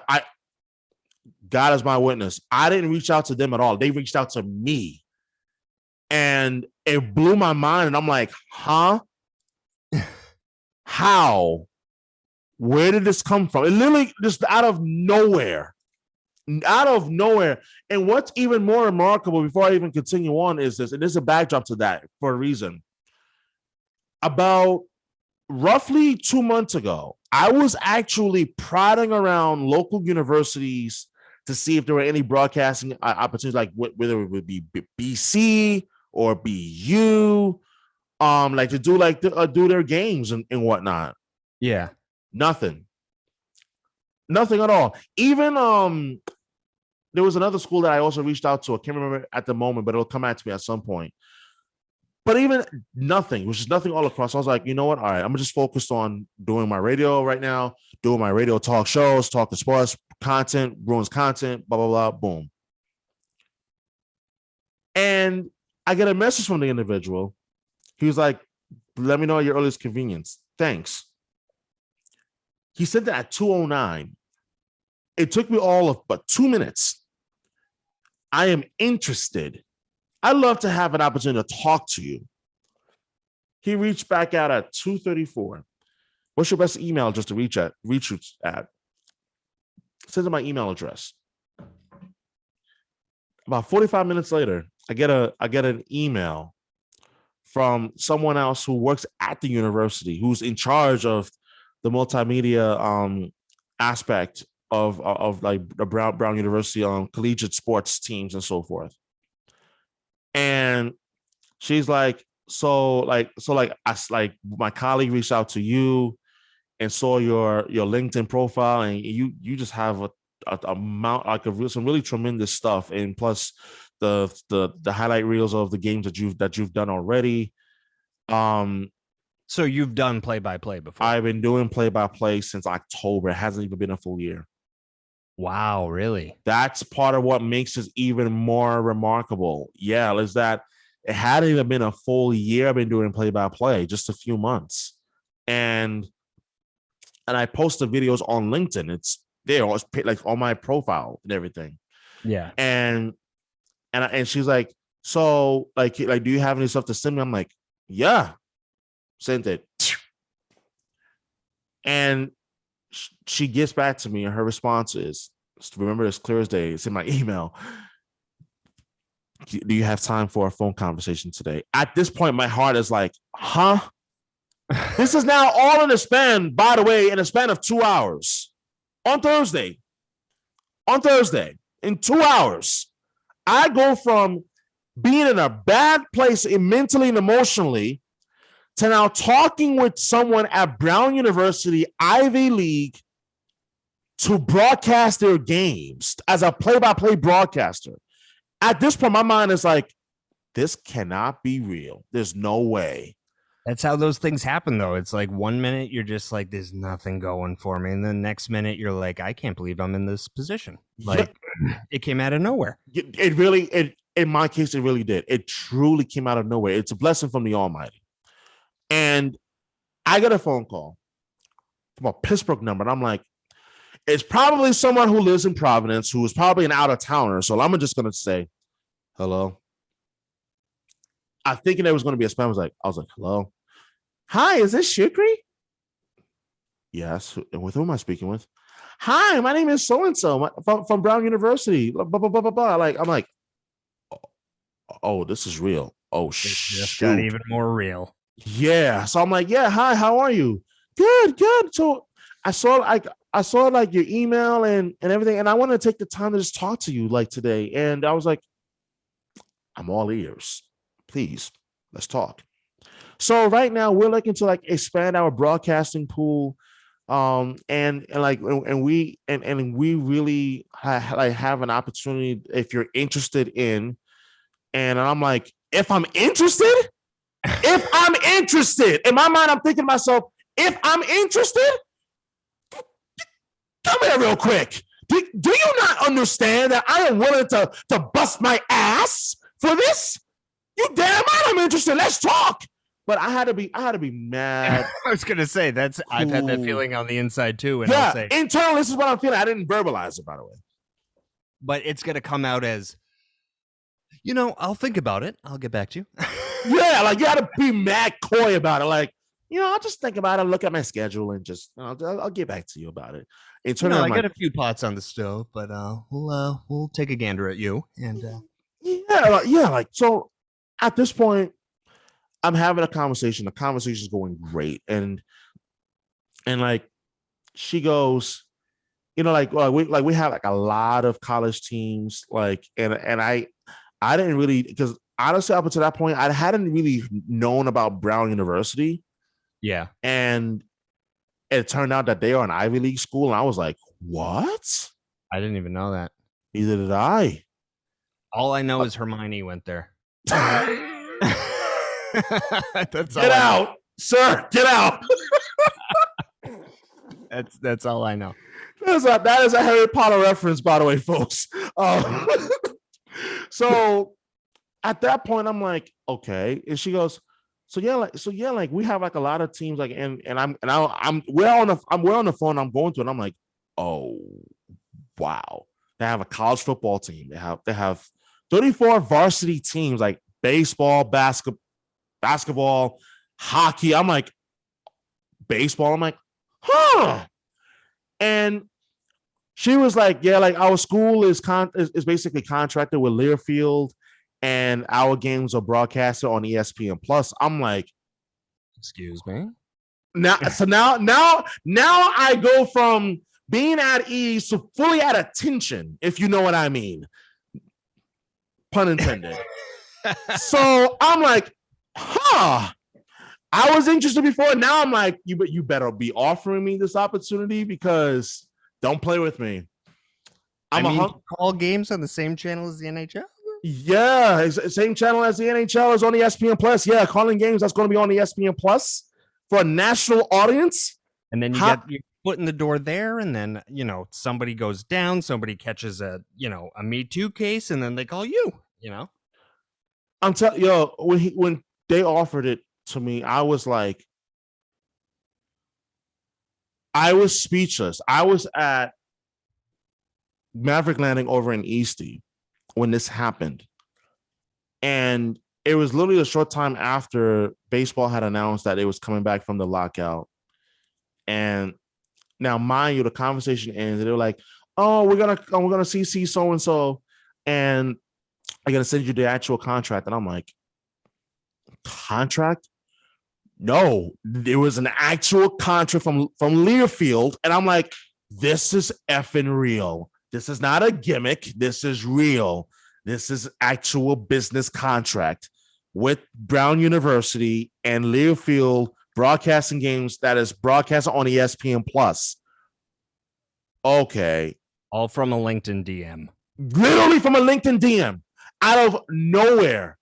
God is my witness. I didn't reach out to them at all. They reached out to me. And it blew my mind. And I'm like, huh? How? Where did this come from? It literally just out of nowhere. Out of nowhere. And what's even more remarkable, before I even continue on, is this, and there's a backdrop to that for a reason. About roughly 2 months ago, I was actually prodding around local universities to see if there were any broadcasting opportunities, like whether it would be BC or BU, like to do their games and whatnot.
Yeah.
Nothing at all. Even there was another school that I also reached out to. I can't remember at the moment, but it'll come out to me at some point. But even nothing, which is nothing all across. I was like, you know what? All right, I'm just focused on doing my radio right now, doing my radio talk shows, talking sports content, Bruins content, blah, blah, blah, boom. And I get a message from the individual. He was like, let me know at your earliest convenience. Thanks. He sent that at 2:09. It took me all of but 2 minutes. I am interested. I'd love to have an opportunity to talk to you. He reached back out at 2:34. What's your best email just to reach you at? Send him my email address. About 45 minutes later, I get an email from someone else who works at the university, who's in charge of the multimedia aspect of like the Brown University collegiate sports teams and so forth. And she's like, so my colleague reached out to you and saw your LinkedIn profile, and you just have a amount like some really tremendous stuff, and plus the highlight reels of the games that you've done already.
So you've done play-by-play before?
I've been doing play-by-play since October. It hasn't even been a full year.
Wow, really?
That's part of what makes it even more remarkable. Yeah, is that it hadn't even been a full year I've been doing play-by-play, just a few months. And I post the videos on LinkedIn. It's there, it's like on my profile and everything.
Yeah.
And she's like, so like do you have any stuff to send me? I'm like, yeah, sent it. And she gets back to me, and her response is, remember, as clear as day, it's in my email. Do you have time for a phone conversation today? At this point, my heart is like, huh? This is now all in a span, by the way, in a span of 2 hours. On Thursday, in 2 hours, I go from being in a bad place mentally and emotionally to now talking with someone at Brown University, Ivy League, to broadcast their games as a play-by-play broadcaster. At this point, my mind is like, this cannot be real. There's no way.
That's how those things happen, though. It's like 1 minute you're just like, there's nothing going for me. And the next minute you're like, I can't believe I'm in this position. Like, it came out of nowhere.
It really, in my case, it really did. It truly came out of nowhere. It's a blessing from the Almighty. And I got a phone call from a Pittsburgh number. And I'm like, it's probably someone who lives in Providence who is probably an out-of-towner. So I'm just going to say, hello. I thinking there was going to be a spam. I was like, hello. Hi, is this Shukri? Yes. And with whom am I speaking with? Hi, my name is so-and-so from Brown University. Blah, blah, blah, blah, blah. I'm like, oh, this is real. Oh,
Just got even more real.
Yeah. So I'm like, yeah, hi, how are you? Good. So I saw like your email and everything, and I want to take the time to just talk to you like today. And I was like, I'm all ears. Please, let's talk. So right now we're looking to like expand our broadcasting pool. And we really have an opportunity if you're interested in. And I'm like, if I'm interested, in my mind, I'm thinking to myself, if I'm interested, come here real quick. Do you not understand that I am willing to bust my ass for this? You damn right I'm interested. Let's talk. But I had to be mad.
I was gonna say I've had that feeling on the inside too. And
yeah,
I'll say,
internally, this is what I'm feeling. I didn't verbalize it, by the way.
But it's gonna come out as, I'll think about it. I'll get back to you.
Yeah, like you had to be mad coy about it. Like, I'll just think about it, look at my schedule, and just I'll get back to you about it.
I got a few pots on the stove, but we'll take a gander at you. And
like so. At this point, I'm having a conversation. The conversation is going great, and like she goes, we have like a lot of college teams, like, and I didn't really, because honestly, up until that point, I hadn't really known about Brown University.
Yeah,
and it turned out that they are an Ivy League school, and I was like, what?
I didn't even know that.
Neither did I.
All I know is Hermione went there.
Get out, sir. Get out.
That's all I know.
That is a Harry Potter reference, by the way, folks. So at that point, I'm like, okay. And she goes, like we have like a lot of teams, like, and we're on the phone. I'm going to it. And I'm like, oh, wow. They have a college football team. They have 34 varsity teams, like baseball, basketball, hockey. I'm like, baseball. I'm like, huh. And she was like, yeah, like our school is basically contracted with Learfield, and our games are broadcasted on ESPN Plus. I'm like,
excuse me.
Now I go from being at ease to fully at attention, if you know what I mean. Pun intended. So I'm like, huh. I was interested before. Now I'm like, you better be offering me this opportunity, because don't play with me.
Call games on the same channel as the NHL?
Yeah, same channel as the NHL is on ESPN Plus. Yeah, calling games, that's going to be on ESPN Plus for a national audience. And
then you get your foot in the door there, and then somebody goes down, somebody catches a Me Too case, and then they call you.
I'm telling you, when they offered it to me, I was like, I was speechless. I was at Maverick Landing over in Eastie when this happened. And it was literally a short time after baseball had announced that it was coming back from the lockout. And now, mind you, the conversation ends. They were like, oh, we're gonna CC so-and-so, and I'm gonna send you the actual contract. And I'm like, contract? No, there was an actual contract from Learfield. And I'm like, this is effing real. This is not a gimmick. This is real. This is actual business contract with Brown University and Learfield broadcasting games that is broadcast on ESPN Plus. Okay.
All from a LinkedIn DM.
Literally from a LinkedIn DM. Out of nowhere.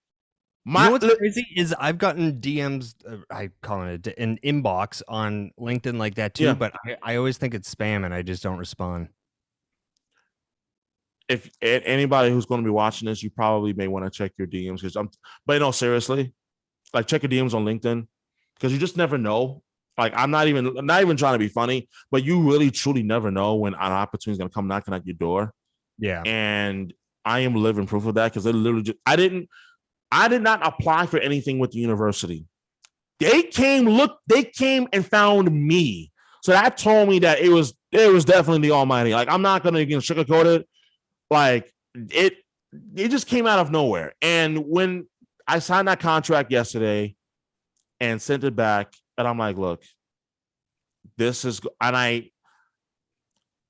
You know what's crazy is I've gotten DMs, I call it an inbox on LinkedIn like that too,
Yeah.
but I always think it's spam and I just don't respond.
If anybody who's going to be watching this, you probably may want to check your DMs but no, seriously, like check your DMs on LinkedIn because you just never know. Like I'm not even trying to be funny, but you really truly never know when an opportunity is going to come knocking at your door.
Yeah.
And I am living proof of that because I did not apply for anything with the university. They came and found me. So that told me that it was definitely the Almighty. Like I'm not gonna sugarcoat it. Like it just came out of nowhere. And when I signed that contract yesterday and sent it back, and I'm like, look, this is, and I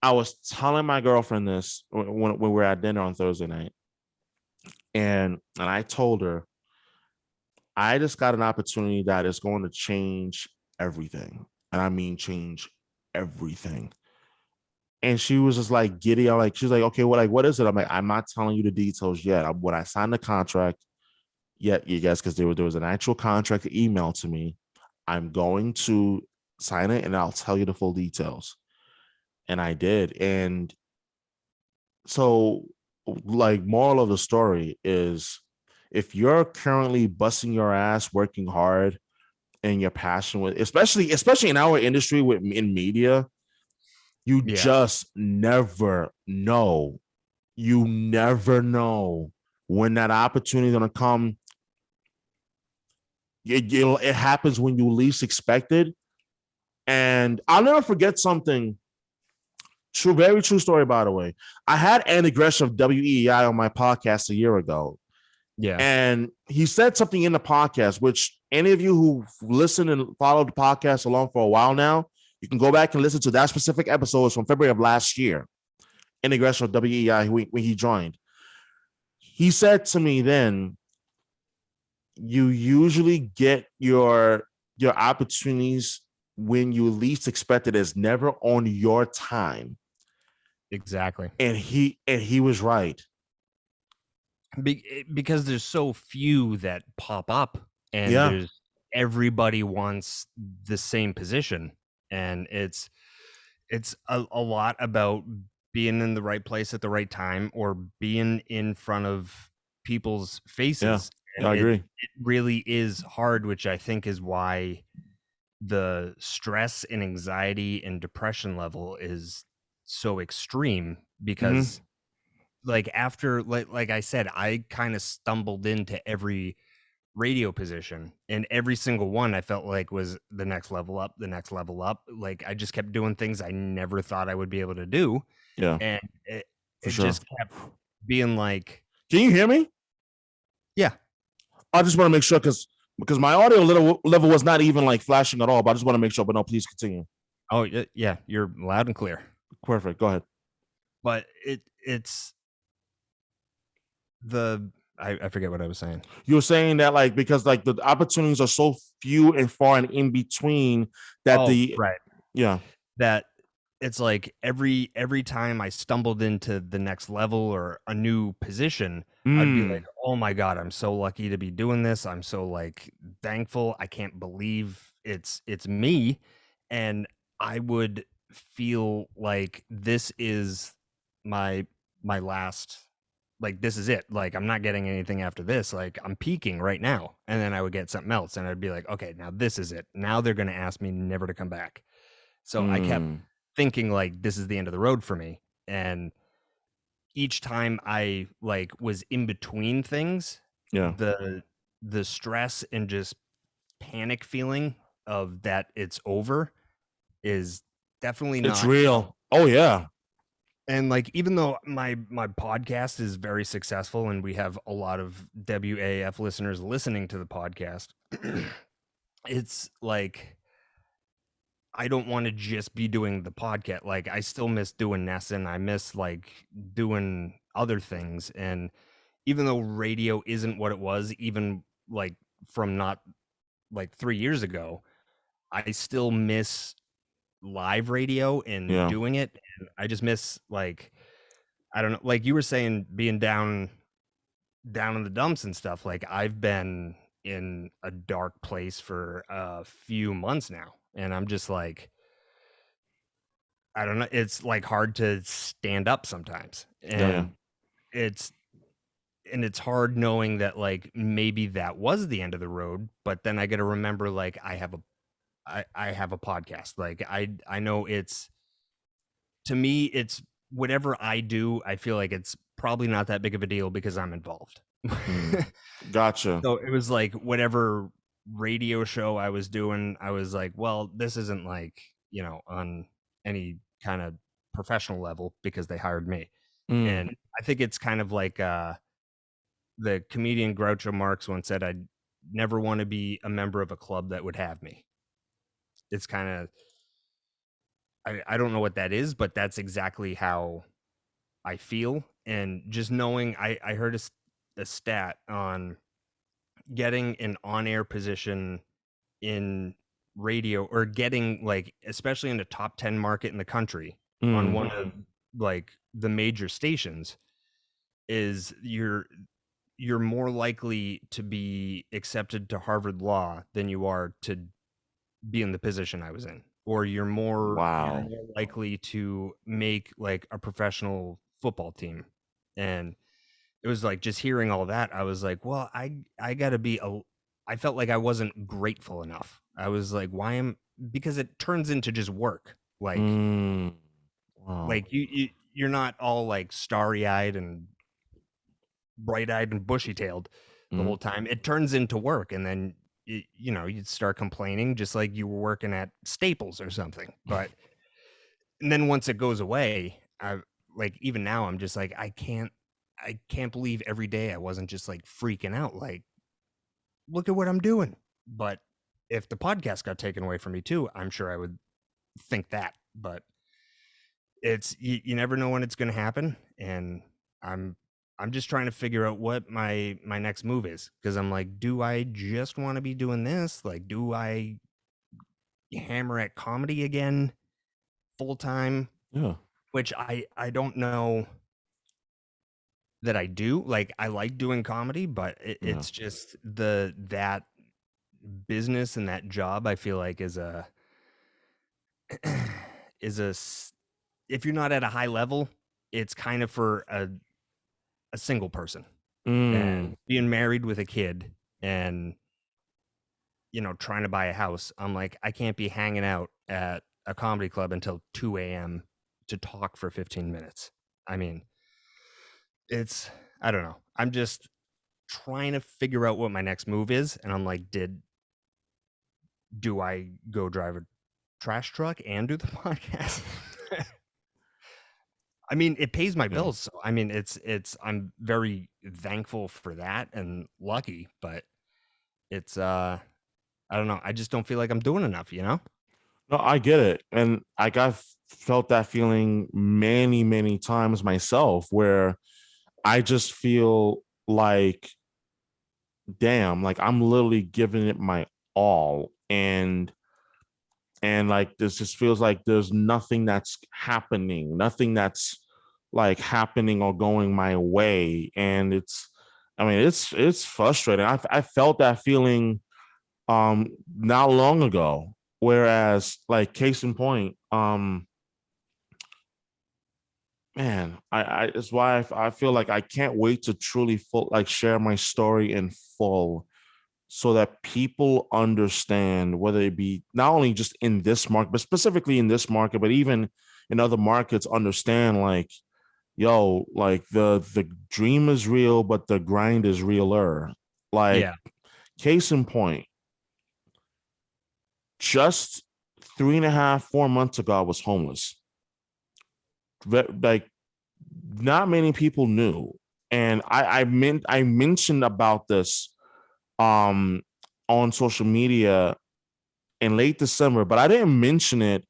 was telling my girlfriend this when we were at dinner on Thursday night, and I told her I just got an opportunity that is going to change everything, and I mean change everything. And she was just like giddy. She's like, okay, what is it? I'm like, I'm not telling you the details yet. When I signed the contract, yet you guys, because there was an actual contract emailed to me. I'm going to sign it and I'll tell you the full details. And I did. And so, like, moral of the story is if you're currently busting your ass, working hard, and you're passionate, especially in our industry in media, you just never know. You never know when that opportunity is going to come. It happens when you least expect it. And I'll never forget something. Very true story, by the way. I had Andy Gresh of WEI on my podcast a year ago.
Yeah.
And he said something in the podcast, which any of you who listen and follow the podcast along for a while now, you can go back and listen to that specific episode from February of last year. Andy Gresh of WEI when he joined. He said to me then, you usually get your opportunities when you least expect it. Is never on your time.
Exactly.
And he was right.
Because there's so few that pop up, and there's everybody wants the same position, and it's a lot about being in the right place at the right time or being in front of people's faces.
Yeah, I agree.
It really is hard, which I think is why the stress and anxiety and depression level is so extreme, because like after like I said, I kind of stumbled into every radio position, and every single one I felt like was the next level up. Like I just kept doing things I never thought I would be able to do.
Yeah.
And it just kept being like,
can you hear me?
Yeah.
I just want to make sure because my audio level was not even like flashing at all, but I just want to make sure. But no, please continue.
Oh yeah, you're loud and clear.
Perfect. Go ahead.
But it's I forget what I was saying.
You were saying that like because like the opportunities are so few and far and in between that
that it's like every time I stumbled into the next level or a new position, I'd be like, oh my God, I'm so lucky to be doing this. I'm so like thankful. I can't believe it's me. And I would feel like this is my last, like this is it. Like I'm not getting anything after this. Like I'm peaking right now. And then I would get something else and I'd be like, okay, now this is it. Now they're going to ask me never to come back. So I kept thinking like this is the end of the road for me. And each time I like was in between things, the stress and just panic feeling of that it's over is definitely not.
It's real. Oh yeah.
And like even though my podcast is very successful and we have a lot of WAAF listeners listening to the podcast, it's like I don't want to just be doing the podcast. Like I still miss doing Nesson. I miss like doing other things. And even though radio isn't what it was, even like from not like 3 years ago, I still miss live radio and doing it. And I just miss like, I don't know, like you were saying, being down down in the dumps and stuff. Like I've been in a dark place for a few months now, and I'm just like, I don't know. It's like hard to stand up sometimes,
Yeah.
and it's it's hard knowing that like maybe that was the end of the road, but then I got to remember like I have a podcast. Like I know it's, to me it's whatever I do, I feel like it's probably not that big of a deal because I'm involved.
Gotcha.
So it was like whatever radio show I was doing, I was like, well, this isn't like, on any kind of professional level because they hired me. And I think it's kind of like the comedian Groucho Marx once said, I'd never want to be a member of a club that would have me. It's kind of, I don't know what that is, but that's exactly how I feel. And just knowing, I heard a stat on getting an on-air position in radio, or getting like, especially in the top 10 market in the country on one of like the major stations, is you're more likely to be accepted to Harvard Law than you are to be in the position I was in, or you're more likely to make like a professional football team. And it was like, just hearing all that, I was like, well, I gotta be I felt like I wasn't grateful enough. I was like, because it turns into just work. Like, like you're not all like starry-eyed and bright-eyed and bushy-tailed the whole time. It turns into work, and then you'd start complaining just like you were working at Staples or something. But and then once it goes away, I like, even now I'm just like, I can't believe every day I wasn't just like freaking out, like, look at what I'm doing. But if the podcast got taken away from me too, I'm sure I would think that. But it's, you never know when it's going to happen, and I'm just trying to figure out what my next move is, because I'm like, do I just want to be doing this? Like, do I hammer at comedy again full time?
Yeah.
Which I don't know that I do. Like, I like doing comedy, but it's just that business and that job, I feel like, is a if you're not at a high level, it's kind of for a single person. And being married with a kid and trying to buy a house, I'm like, I can't be hanging out at a comedy club until 2 a.m. to talk for 15 minutes. I mean, I don't know. I'm just trying to figure out what my next move is. And I'm like, do I go drive a trash truck and do the podcast? I mean, it pays my bills. So, I mean, I'm very thankful for that and lucky, but it's, I don't know. I just don't feel like I'm doing enough,
No, I get it. And I've felt that feeling many, many times myself, where I just feel like, damn, like I'm literally giving it my all. And like, this just feels like there's nothing that's happening, nothing that's like happening or going my way. And it's frustrating. I felt that feeling not long ago. Whereas, like, case in point, man, I it's why I feel like I can't wait to truly share my story in full, so that people understand, whether it be not only just in this market, but specifically in this market, but even in other markets, understand, like, yo, like the dream is real, but the grind is realer. Like, case in point, just 3.5, 4 months ago, I was homeless. Like, not many people knew. And I mentioned about this on social media in late December, but I didn't mention it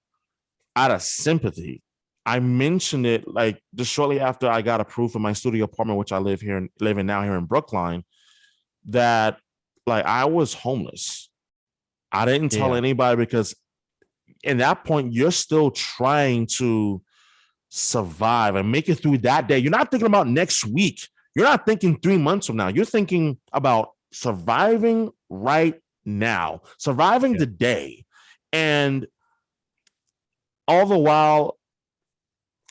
out of sympathy. I mentioned it like just shortly after I got approved for my studio apartment, which I live in now here in Brookline, that like I was homeless. I didn't tell anybody, because in that point, you're still trying to survive and make it through that day. You're not thinking about next week. You're not thinking 3 months from now. You're thinking about surviving right now, surviving the day. And all the while,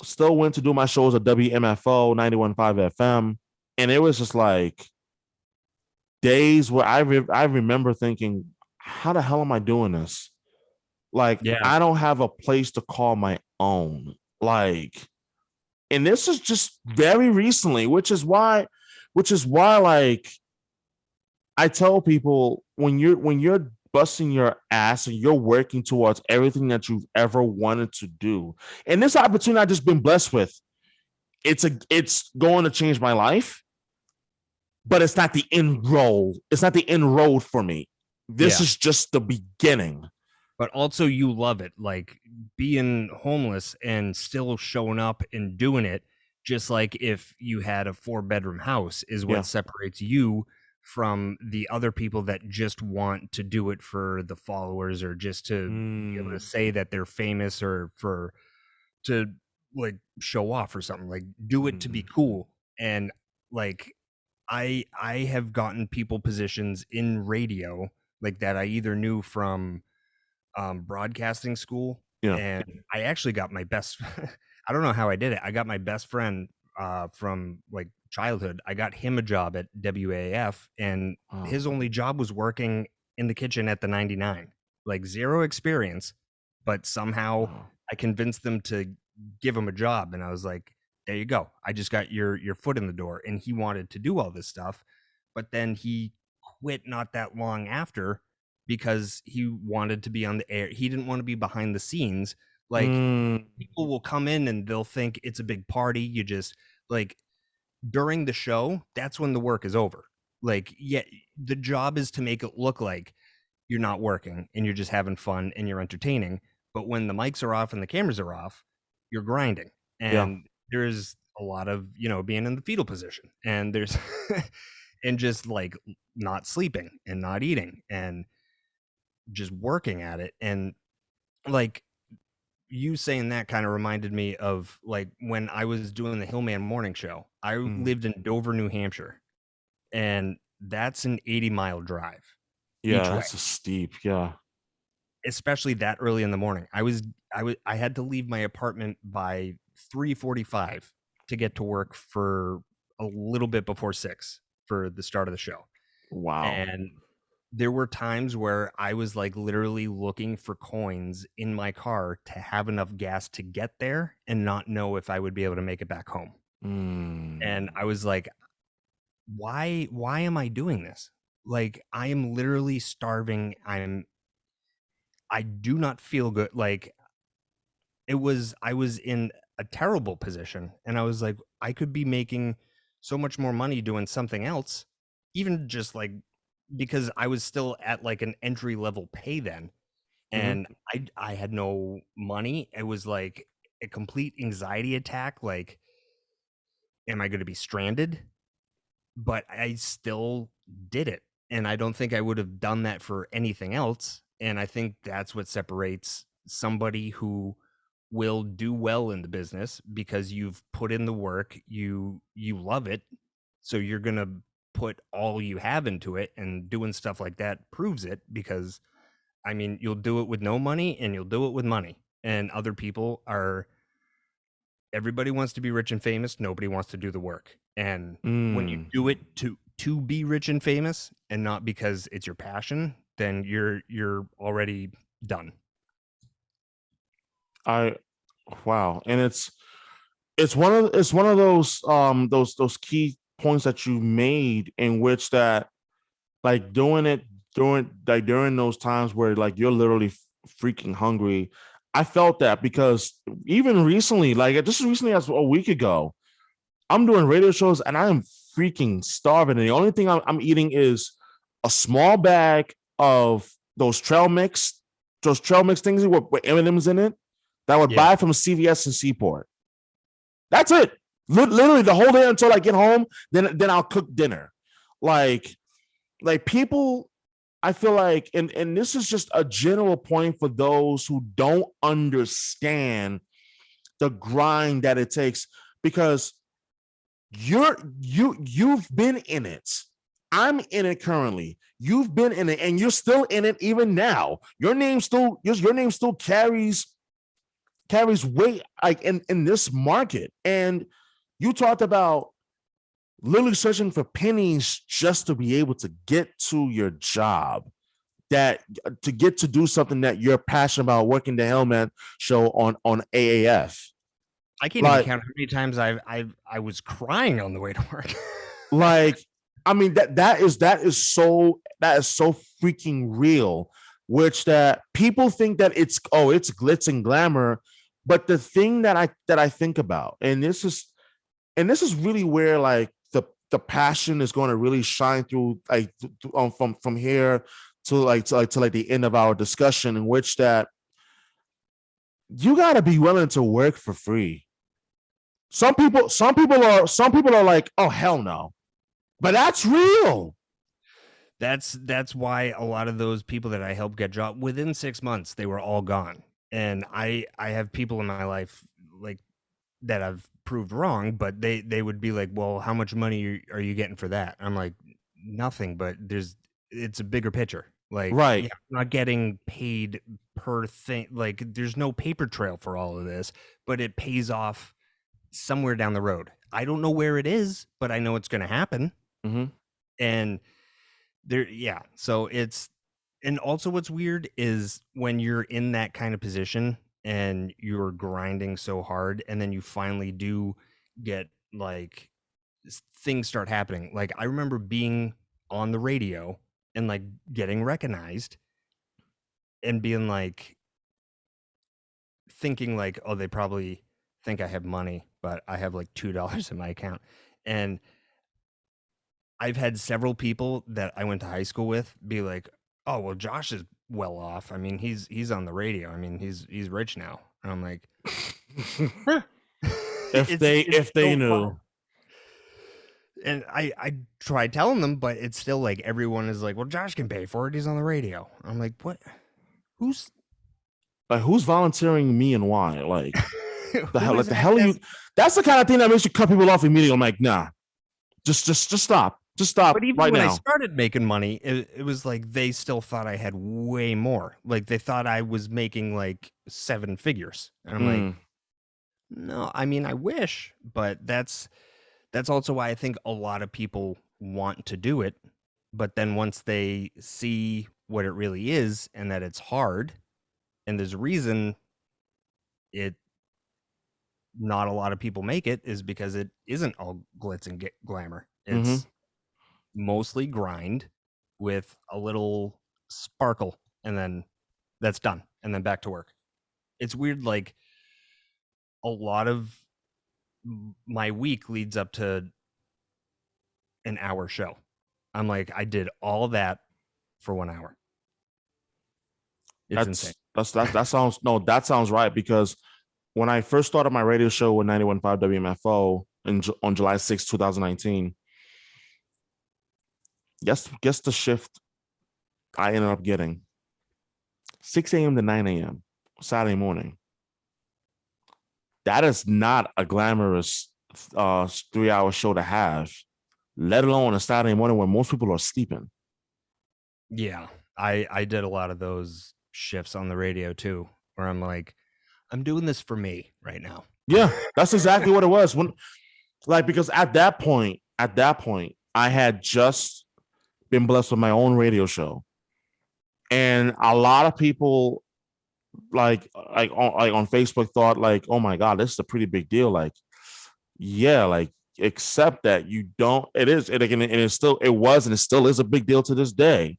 still went to do my shows at WMFO 91.5 FM. And it was just like days where I remember thinking, how the hell am I doing this? Like, I don't have a place to call my own. Like, and this is just very recently, which is why like I tell people when you're busting your ass and you're working towards everything that you've ever wanted to do, and this opportunity I've just been blessed with, it's going to change my life, but it's not the end road. It's not the end road for me. This is just the beginning.
But also you love it, like being homeless and still showing up and doing it, just like if you had a 4-bedroom house is what separates you from the other people that just want to do it for the followers or just to be able to say that they're famous or to like show off or something. Like do it to be cool. And like I have gotten people positions in radio like that I either knew from broadcasting school, and I actually got my best I don't know how I did it. I got my best friend from like childhood. I got him a job at WAAF, and his only job was working in the kitchen at the 99. Like zero experience, but somehow I convinced them to give him a job, and I was like, there you go. I just got your foot in the door. And he wanted to do all this stuff, but then he quit not that long after because he wanted to be on the air. He didn't want to be behind the scenes. Like people will come in and they'll think it's a big party. You just like during the show, that's when the work is over. Like, the job is to make it look like you're not working and you're just having fun and you're entertaining. But when the mics are off and the cameras are off, you're grinding. And there's a lot of, being in the fetal position, and there's and just like not sleeping and not eating and just working at it. And like you saying that kind of reminded me of like when I was doing the Hillman morning show. I lived in Dover, New Hampshire, and that's an 80-mile drive.
That's a steep.
Especially that early in the morning. I had to leave my apartment by 3:45 to get to work for a little bit before 6 for the start of the show.
Wow.
And there were times where I was like literally looking for coins in my car to have enough gas to get there and not know if I would be able to make it back home. And I was like, why am I doing this? Like, I am literally starving. I do not feel good. Like I was in a terrible position, and I was like, I could be making so much more money doing something else, even just like because I was still at like an entry level pay then, and I had no money. It was like a complete anxiety attack. Like, am I going to be stranded? But I still did it, and I don't think I would have done that for anything else. And I think that's what separates somebody who will do well in the business because you've put in the work, you love it, so you're going to put all you have into it, and doing stuff like that proves it. Because I mean, you'll do it with no money and you'll do it with money. And other people everybody wants to be rich and famous. Nobody wants to do the work. And when you do it to be rich and famous and not because it's your passion, then you're already done.
Wow. And it's one of those key points that you made, in which that like during those times where like you're literally freaking hungry. I felt that because even recently, like just recently as a week ago, I'm doing radio shows and I am freaking starving. And the only thing I'm eating is a small bag of those trail mix things with M&Ms in it that I would buy from CVS and Seaport. That's it. Literally the whole day until I get home. Then I'll cook dinner. Like people, I feel like, and this is just a general point for those who don't understand the grind that it takes, because you've been in it. I'm in it currently. You've been in it, and you're still in it even now. Your name still carries weight like in this market. And you talked about literally searching for pennies just to be able to get to your job, that to get to do something that you're passionate about, working the Hellman show on AAF.
I can't even count how many times I was crying on the way to work.
Like, I mean, that is so freaking real, which that people think that it's glitz and glamour. But the thing that I think about, and this is really where like the passion is going to really shine through, like from here to the end of our discussion, in which that you got to be willing to work for free. Some people are like, oh hell no, but that's real.
That's why a lot of those people that I helped get jobs within 6 months, they were all gone. And I have people in my life like that I've proved wrong, but they would be like, well, how much money are you getting for that? I'm like, nothing, but it's a bigger picture. Like,
right.
Yeah, I'm not getting paid per thing. Like, there's no paper trail for all of this, but it pays off somewhere down the road. I don't know where it is, but I know it's going to happen.
Mm-hmm.
And so and also what's weird is when you're in that kind of position and you're grinding so hard, and then you finally do get like things start happening. Like, I remember being on the radio and like getting recognized and being like, thinking like, oh, they probably think I have money, but I have like $2 in my account. And I've had several people that I went to high school with be like, oh, well, Josh is well off. I mean, he's on the radio. I mean, he's rich now. And I'm like,
if they so knew. Fun.
And I tried telling them, but it's still like everyone is like, well, Josh can pay for it. He's on the radio. I'm like, what? Who's
volunteering me and why? Like, the hell are you? That's the kind of thing that makes you cut people off immediately. I'm like, nah, just stop. Just stop.
But even
right
when
now.
I started making money, it was like they still thought I had way more. Like, they thought I was making like 7 figures. And I'm like, no, I mean, I wish, but that's also why I think a lot of people want to do it. But then once they see what it really is and that it's hard, and there's a reason not a lot of people make it, is because it isn't all glitz and glamour. It's mostly grind with a little sparkle, and then that's done, and then back to work. It's weird. Like, a lot of my week leads up to an hour show. I'm like, I did all that for 1 hour. It's insane. That sounds right, because when I first started my radio show with 91.5 WMFO on July 6, 2019, guess the shift I ended up getting? 6 a.m. to 9 a.m. Saturday morning. That is not a glamorous 3-hour show to have, let alone a Saturday morning when most people are sleeping. Yeah, I did a lot of those shifts on the radio too, where I'm like, I'm doing this for me right now.
Yeah, that's exactly what it was. Because at that point, I had just been blessed with my own radio show, and a lot of people like on Facebook thought like, oh my God, this is a pretty big deal. Like, yeah, like, except that you don't. It is, and it still is a big deal to this day,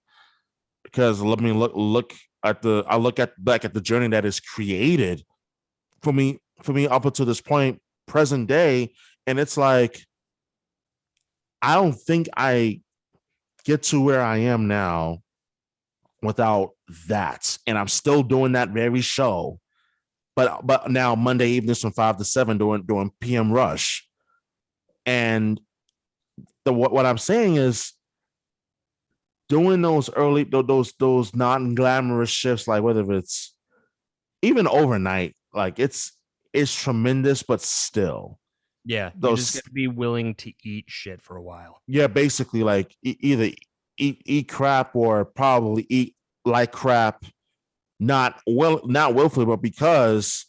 because let me look at the journey that is created for me up until this point, present day, and it's like, I don't think I get to where I am now without that. And I'm still doing that very show, but now Monday evenings from 5 to 7 doing PM Rush. And what I'm saying is, doing those those non-glamorous shifts, like whether it's even overnight, like it's tremendous, but still,
Yeah, you just
Those,
got to be willing to eat shit for a while.
yeah, basically like either eat crap or probably eat like crap, not willfully, but because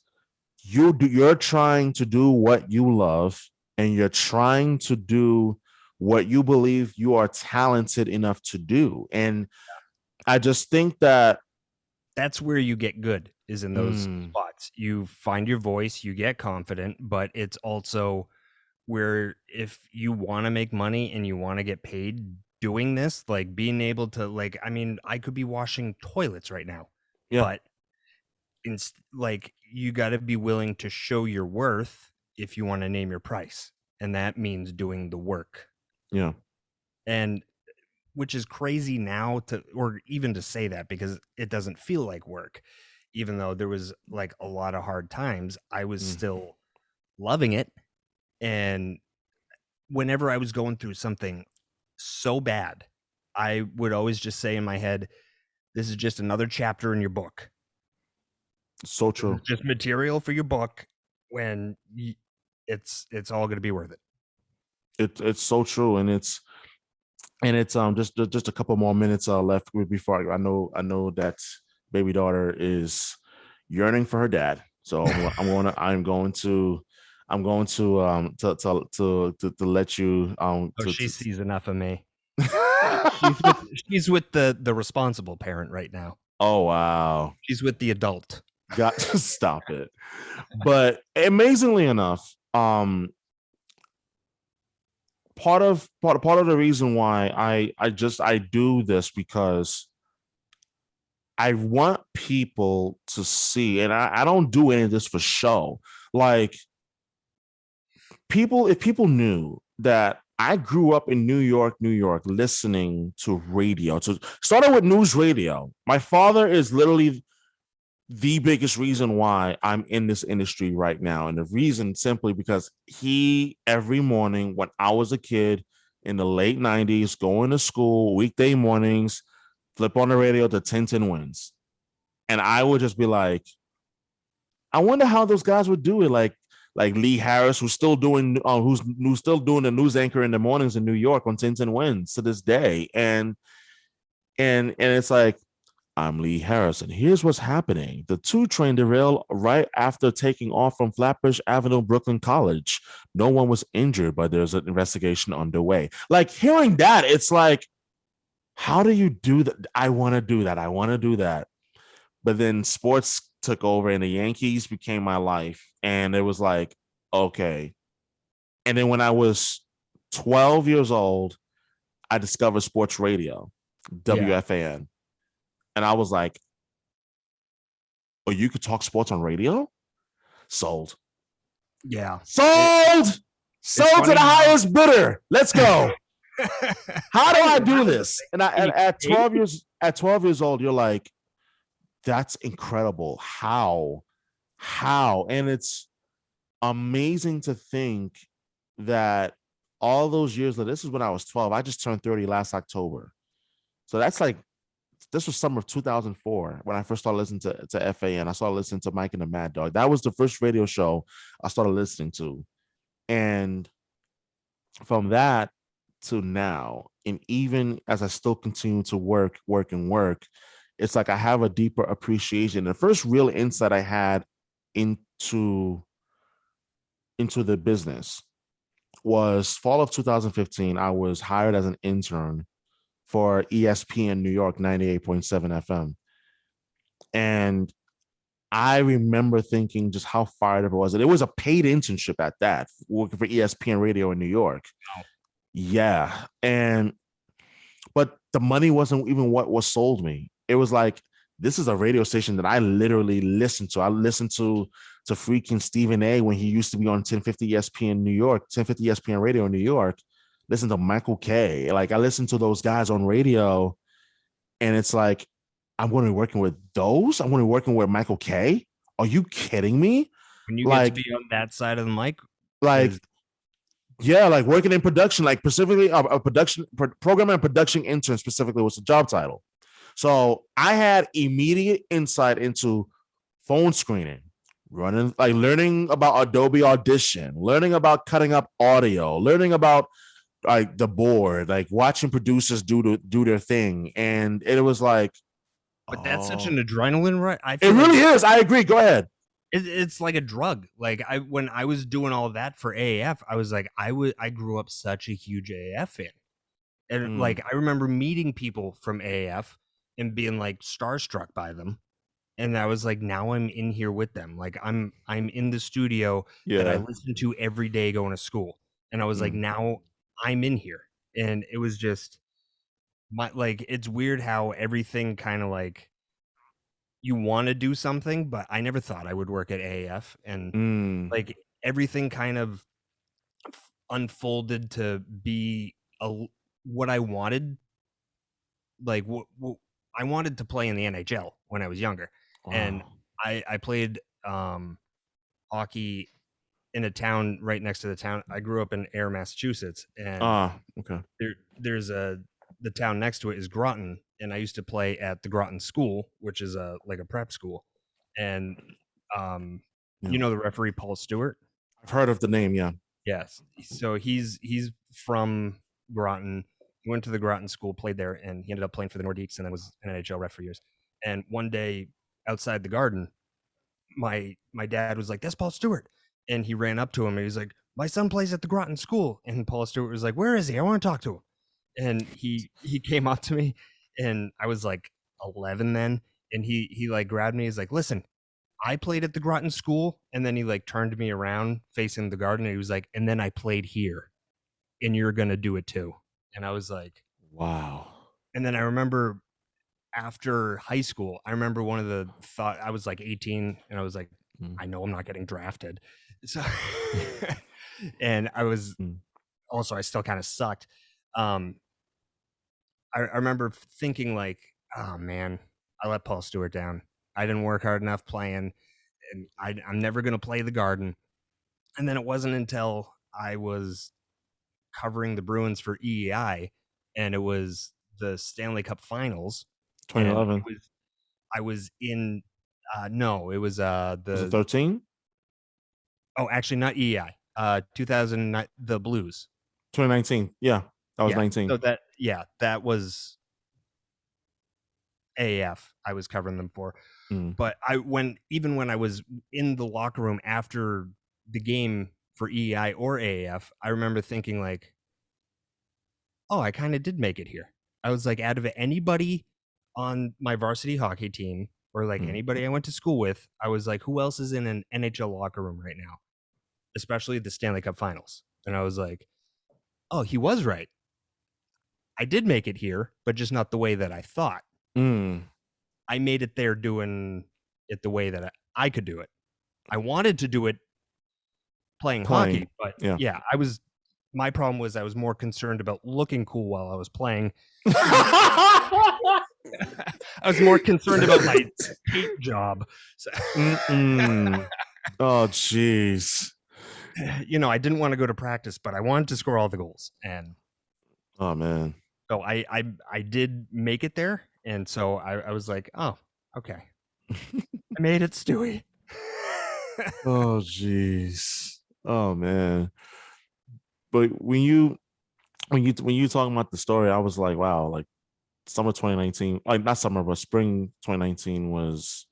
you're trying to do what you love and you're trying to do what you believe you are talented enough to do. And I just think that
That's where you get good, is in those
mm,
spots. You find your voice, you get confident, but it's also where if you want to make money and you want to get paid doing this, like being able to, like, I mean, I could be washing toilets right now,
yeah,
but like you got to be willing to show your worth if you want to name your price, and that means doing the work.
yeah,
And which is crazy now to, or even to say that, because it doesn't feel like work. Even though there was like a lot of hard times, I was
mm,
still loving it. And whenever I was going through something so bad, I would always just say in my head, this is just another chapter in your book.
so
This is
true.
just material for your book, when it's all going to be worth it.
It's so true, and it's just a couple more minutes left before I know that baby daughter is yearning for her dad. So I'm going to let you
Oh,
to,
she
to
sees enough of me. She's with the responsible parent right now.
Oh wow.
She's with the adult.
Got to stop it. But amazingly enough, part of the reason why I do this, because I want people to see, and I don't do any of this for show. Like, if people knew that I grew up in New York, listening to radio. So started with news radio. My father is literally the biggest reason why I'm in this industry right now. And the reason simply because he, every morning when I was a kid in the late 90s, going to school, weekday mornings, flip on the radio to 10 wins. And I would just be like, I wonder how those guys would do it. Like Lee Harris, who's still doing the news anchor in the mornings in New York on 10 wins to this day. And it's like, I'm Lee Harris, and here's what's happening. The 2 train derailed right after taking off from Flatbush Avenue, Brooklyn College. No one was injured, but there's an investigation underway. Like, hearing that, it's like, how do you do that? I want to do that. I want to do that. But then sports took over and the Yankees became my life. And it was like, okay. And then when I was 12 years old, I discovered sports radio, WFAN. And I was like, oh, you could talk sports on radio? Sold.
Yeah.
Sold to the highest bidder. Let's go. How do I do this? And at 12 years old, you're like, that's incredible. How? And it's amazing to think that all those years later, this is when I was 12. I just turned 30 last October. So that's like, this was summer of 2004 when I first started listening to FAN. I started listening to Mike and the Mad Dog. That was the first radio show I started listening to. And from that to now, and even as I still continue to work, it's like I have a deeper appreciation. The first real insight I had into the business was fall of 2015. I was hired as an intern for ESPN New York 98.7 FM. And I remember thinking just how fired up it was. And it was a paid internship at that, working for ESPN Radio in New York.
Wow.
Yeah. But the money wasn't even what sold me. It was like, this is a radio station that I literally listened to. I listened to freaking Stephen A. when he used to be on 1050 ESPN New York, 1050 ESPN Radio in New York. Listen to Michael K. Like, I listened to those guys on radio, and it's like, I'm going to be working with those. I'm going to be working with Michael K. Are you kidding me?
When you get to be on that side of the mic,
yeah, like working in production, like specifically a program and production intern specifically was the job title. So I had immediate insight into phone screening, learning about Adobe Audition, learning about cutting up audio, learning about like the board, like watching producers do their thing. And it was like,
But that's such
oh,
an adrenaline rush. I
it
feel like
really is. I agree. Go ahead.
it's like a drug. Like when I was doing all that for AAF, I was like, I grew up such a huge AAF fan. And like I remember meeting people from AAF and being like starstruck by them. And I was like, now I'm in here with them. Like I'm in the studio that I
Yeah.
listen to every day going to school. And I was like,
Mm.
now I'm in here. And it was just like it's weird how everything kind of like you want to do something, but I never thought I would work at AAF. And
Mm.
like everything kind of unfolded to be what I wanted. Like I wanted to play in the NHL when I was younger, and
Wow.
I played hockey in a town right next to the town. I grew up in Air, Massachusetts, and
Okay.
there's the town next to it is Groton, and I used to play at the Groton School, which is like a prep school, and um,
Yeah.
you know the referee Paul Stewart.
I've heard of the name. Yeah.
Yes, so he's from Groton. He went to the Groton School, played there, and he ended up playing for the Nordiques, and then was an NHL ref for years. And one day outside the garden, my dad was like, "That's Paul Stewart," and he ran up to him and he's like, "My son plays at the Groton School." And Paul Stewart was like, "Where is he? I want to talk to him." And he came up to me, and I was like 11 then, and he like grabbed me. He's like, "Listen, I played at the Groton School," and then he like turned me around facing the garden, and he was like, "And then I played here, and you're gonna do it too." And I was like,
Wow.
and then I remember after high school, I remember one of the thought I was like 18 and I was like,
Mm.
I know I'm not getting drafted. So and I was also I still kind of sucked. Um I remember thinking like, oh man, I let Paul Stewart down. I didn't work hard enough playing and I'm never gonna play the Garden. And then it wasn't until I was covering the Bruins for EEI and it was the Stanley Cup Finals and
2011.
I was in no, it was
Was it
the
13?
oh actually not EI. 2009 the Blues.
2019. Yeah. That was
Yeah.
19.
So that was AAF I was covering them for.
Mm.
But even when I was in the locker room after the game for EI or AAF, I remember thinking like, oh, I kind of did make it here. I was like, out of anybody on my varsity hockey team or like anybody I went to school with, I was like, who else is in an NHL locker room right now? Especially the Stanley Cup Finals. And I was like, oh, he was right. I did make it here, but just not the way that I thought. I made it there doing it the way that I could do it. I wanted to do it playing hockey, but yeah, my problem was I was more concerned about looking cool while I was playing. I was more concerned about my paint job. So
oh, jeez.
You know, I didn't want to go to practice, but I wanted to score all the goals. And
oh man.
So I did make it there. And so I was like, oh, okay. I made it, Stewie.
oh, jeez. Oh man. But when you talking about the story, I was like, wow, like summer 2019, like not summer, but spring 2019 was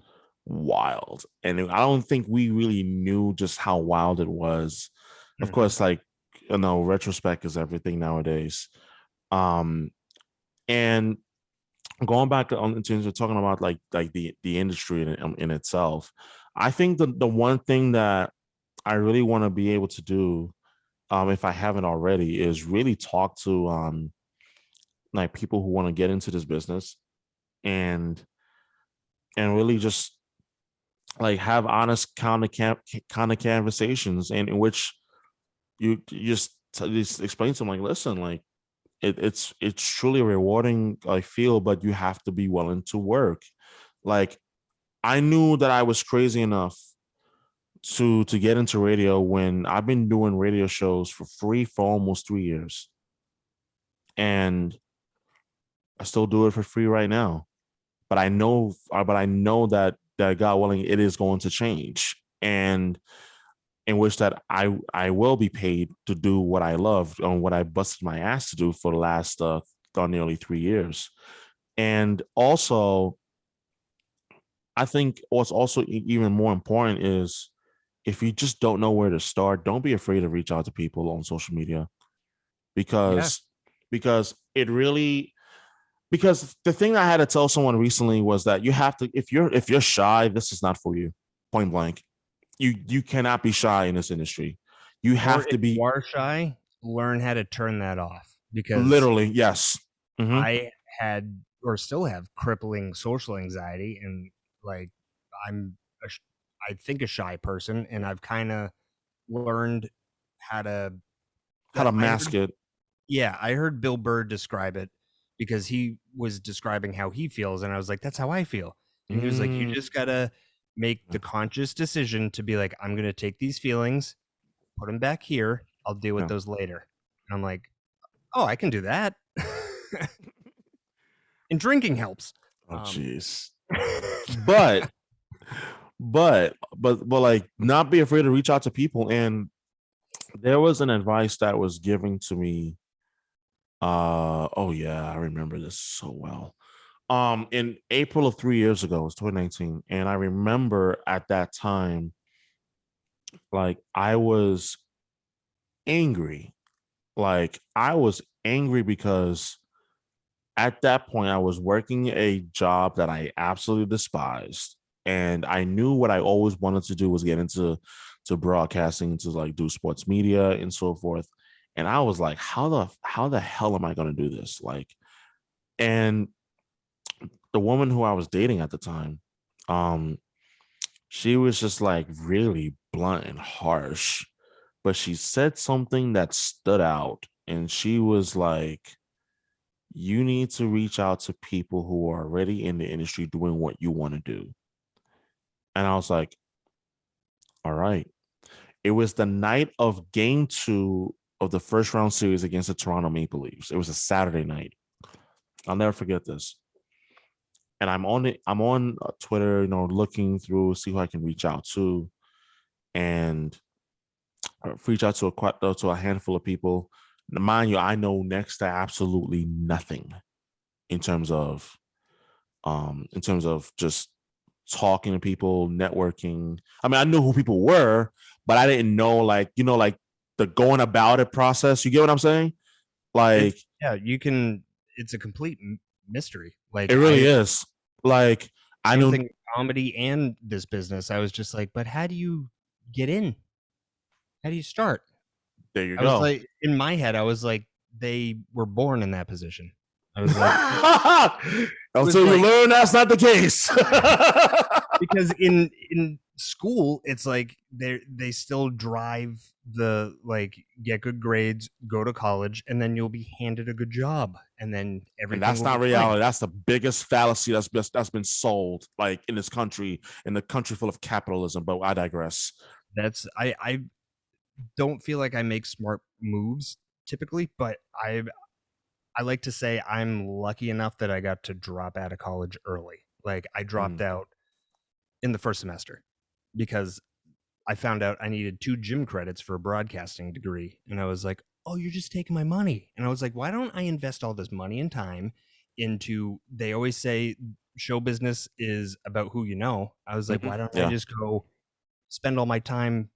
wild. And I don't think we really knew just how wild it was. Of course, like, you know, retrospect is everything nowadays. And going back in terms of talking about like the industry in itself, I think the one thing that I really want to be able to do, if I haven't already, is really talk to like people who want to get into this business and really just like have honest kind of conversations, and in which you just explain to them like, listen, like it's truly a rewarding field, but you have to be willing to work. Like I knew that I was crazy enough to get into radio when I've been doing radio shows for free for almost 3 years, and I still do it for free right now. But I know that God willing, it is going to change. and in which that I will be paid to do what I love and what I busted my ass to do for the last nearly 3 years. And also, I think what's also even more important is if you just don't know where to start, don't be afraid to reach out to people on social media
Yeah.
because it really because the thing I had to tell someone recently was that you have to if you're shy, this is not for you. Point blank. You cannot be shy in this industry. You
Or
have
if
to
you
be
are shy, learn how to turn that off, because
literally, yes. Mm-hmm.
I had or still have crippling social anxiety, and like I'm I think a shy person, and I've kind of learned how to
How
that
to
I
mask
heard
it.
yeah, I heard Bill Burr describe it because he was describing how he feels, and I was like, that's how I feel. And he was like, you
Mm.
just gotta make the conscious decision to be like, I'm gonna take these feelings, put them back here. I'll deal with
Yeah.
those later. And I'm like, oh, I can do that. And drinking helps.
Oh,
Um,
jeez. But like not be afraid to reach out to people. And there was an advice that was given to me. Oh yeah, I remember this so well. In April of 3 years ago, it was 2019, and I remember at that time, like I was angry. Like I was angry because at that point I was working a job that I absolutely despised, and I knew what I always wanted to do was get into broadcasting, to like do sports media and so forth. And I was like, how the hell am I going to do this? Like, and the woman who I was dating at the time, um, she was just like really blunt and harsh, but she said something that stood out, and she was like, you need to reach out to people who are already in the industry doing what you want to do. And I was like, all right. It was the night of game 2 of the first round series against the Toronto Maple Leafs. It was a Saturday night. I'll never forget this. And I'm on Twitter, looking through, see who I can reach out to, and reach out to a handful of people. Mind you, I know next to absolutely nothing in terms of just talking to people, networking. I mean, I knew who people were, but I didn't know like the going about it process. You get what I'm saying?
it's
Like
yeah, you can. It's a complete mystery.
it
Like
really is. Like I
same
knew.
thing, comedy and this business. I was just like, but how do you get in? How do you start?
There you
I was
go.
like, in my head, I was like, they were born in that position. I was like,
Until you
like
learn that's not the case.
because in school, it's like they still drive the like get good grades, go to college, and then you'll be handed a good job, and then
And
everything
that's
will
not
be fine.
reality. That's the biggest fallacy that's been sold, like in this country, in the country full of capitalism. But I digress.
That's I don't feel like I make smart moves typically, but I like to say I'm lucky enough that I got to drop out of college early. Like I dropped out in the first semester because I found out I needed 2 gym credits for a broadcasting degree. And I was like, oh, you're just taking my money. And I was like, why don't I invest all this money and time into, they always say show business is about who you know. I was like,
Mm-hmm.
why don't I
Yeah.
just go spend all my time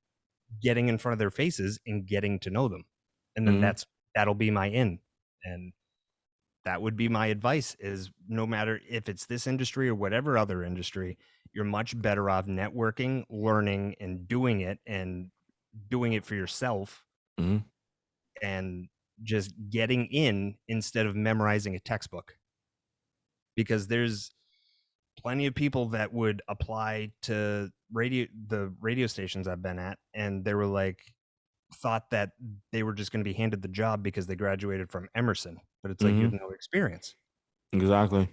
getting in front of their faces and getting to know them? And then
Mm-hmm.
that'll be my in. And that would be my advice is no matter if it's this industry or whatever other industry, you're much better off networking, learning, and doing it for yourself
Mm-hmm.
and just getting in instead of memorizing a textbook. Because there's plenty of people that would apply to the radio stations I've been at, and they were like, thought that they were just going to be handed the job because they graduated from Emerson. But it's like you
Mm-hmm.
have no experience.
Exactly.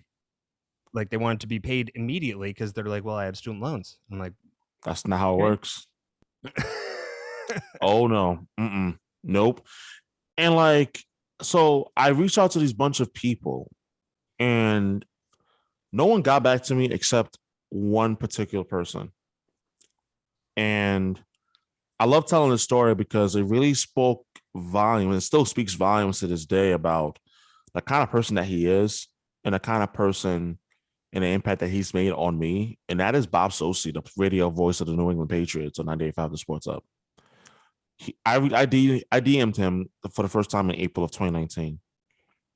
Like they wanted to be paid immediately because they're like, well, I have student loans. I'm like,
That's not how it
okay.
works. Oh no. Mm-mm. Nope. And like, so I reached out to these bunch of people, and no one got back to me except one particular person. And I love telling this story because it really spoke volume and it still speaks volumes to this day about the kind of person that he is and the kind of person and the impact that he's made on me. And that is Bob Socci, the radio voice of the New England Patriots on 98.5 The Sports Up. I DM'd him for the first time in April of 2019.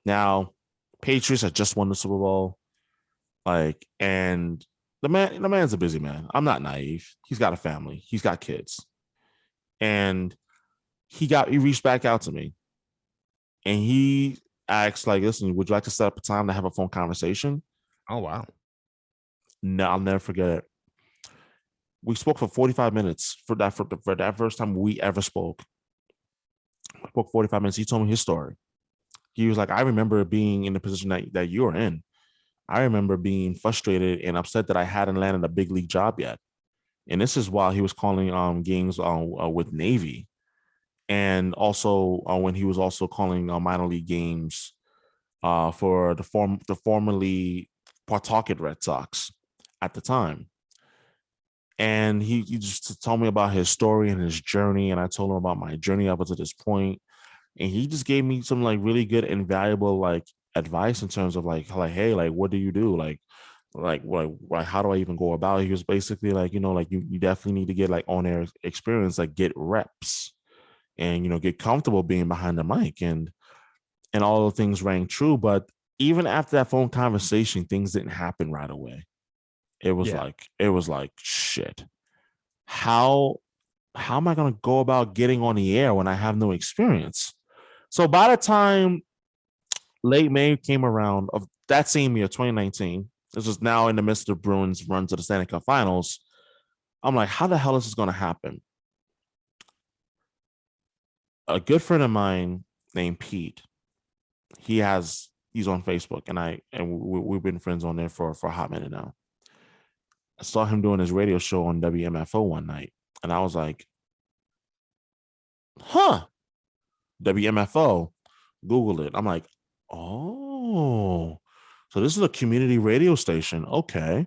Now, Patriots had just won the Super Bowl. And the man's a busy man. I'm not naive. He's got a family. He's got kids. And he reached back out to me and he asked, like, listen, would you like to set up a time to have a phone conversation?
Oh, wow.
No, I'll never forget it. We spoke for 45 minutes for that first time we ever spoke. I spoke 45 minutes. He told me his story. He was like, I remember being in the position that you were in. I remember being frustrated and upset that I hadn't landed a big league job yet. And this is while he was calling games with Navy. And also when he was also calling minor league games for the formerly Pawtucket Red Sox at the time. And he just told me about his story and his journey. And I told him about my journey up until this point. And he just gave me some like really good and valuable like advice in terms of like, hey, like, what do you do? Like, how do I even go about it? He was basically like, like you definitely need to get like on air experience, like get reps and, get comfortable being behind the mic and all the things rang true. But even after that phone conversation, things didn't happen right away. It was like, shit, how am I going to go about getting on the air when I have no experience? So by the time late May came around of that same year, 2019, this was now in the midst of the Bruins' run to the Stanley Cup Finals. I'm like, how the hell is this going to happen? A good friend of mine named Pete, he's on Facebook, and we've been friends on there for a hot minute now. I saw him doing his radio show on WMFO one night, and I was like, huh, WMFO. Googled it. I'm like, oh, so this is a community radio station. Okay.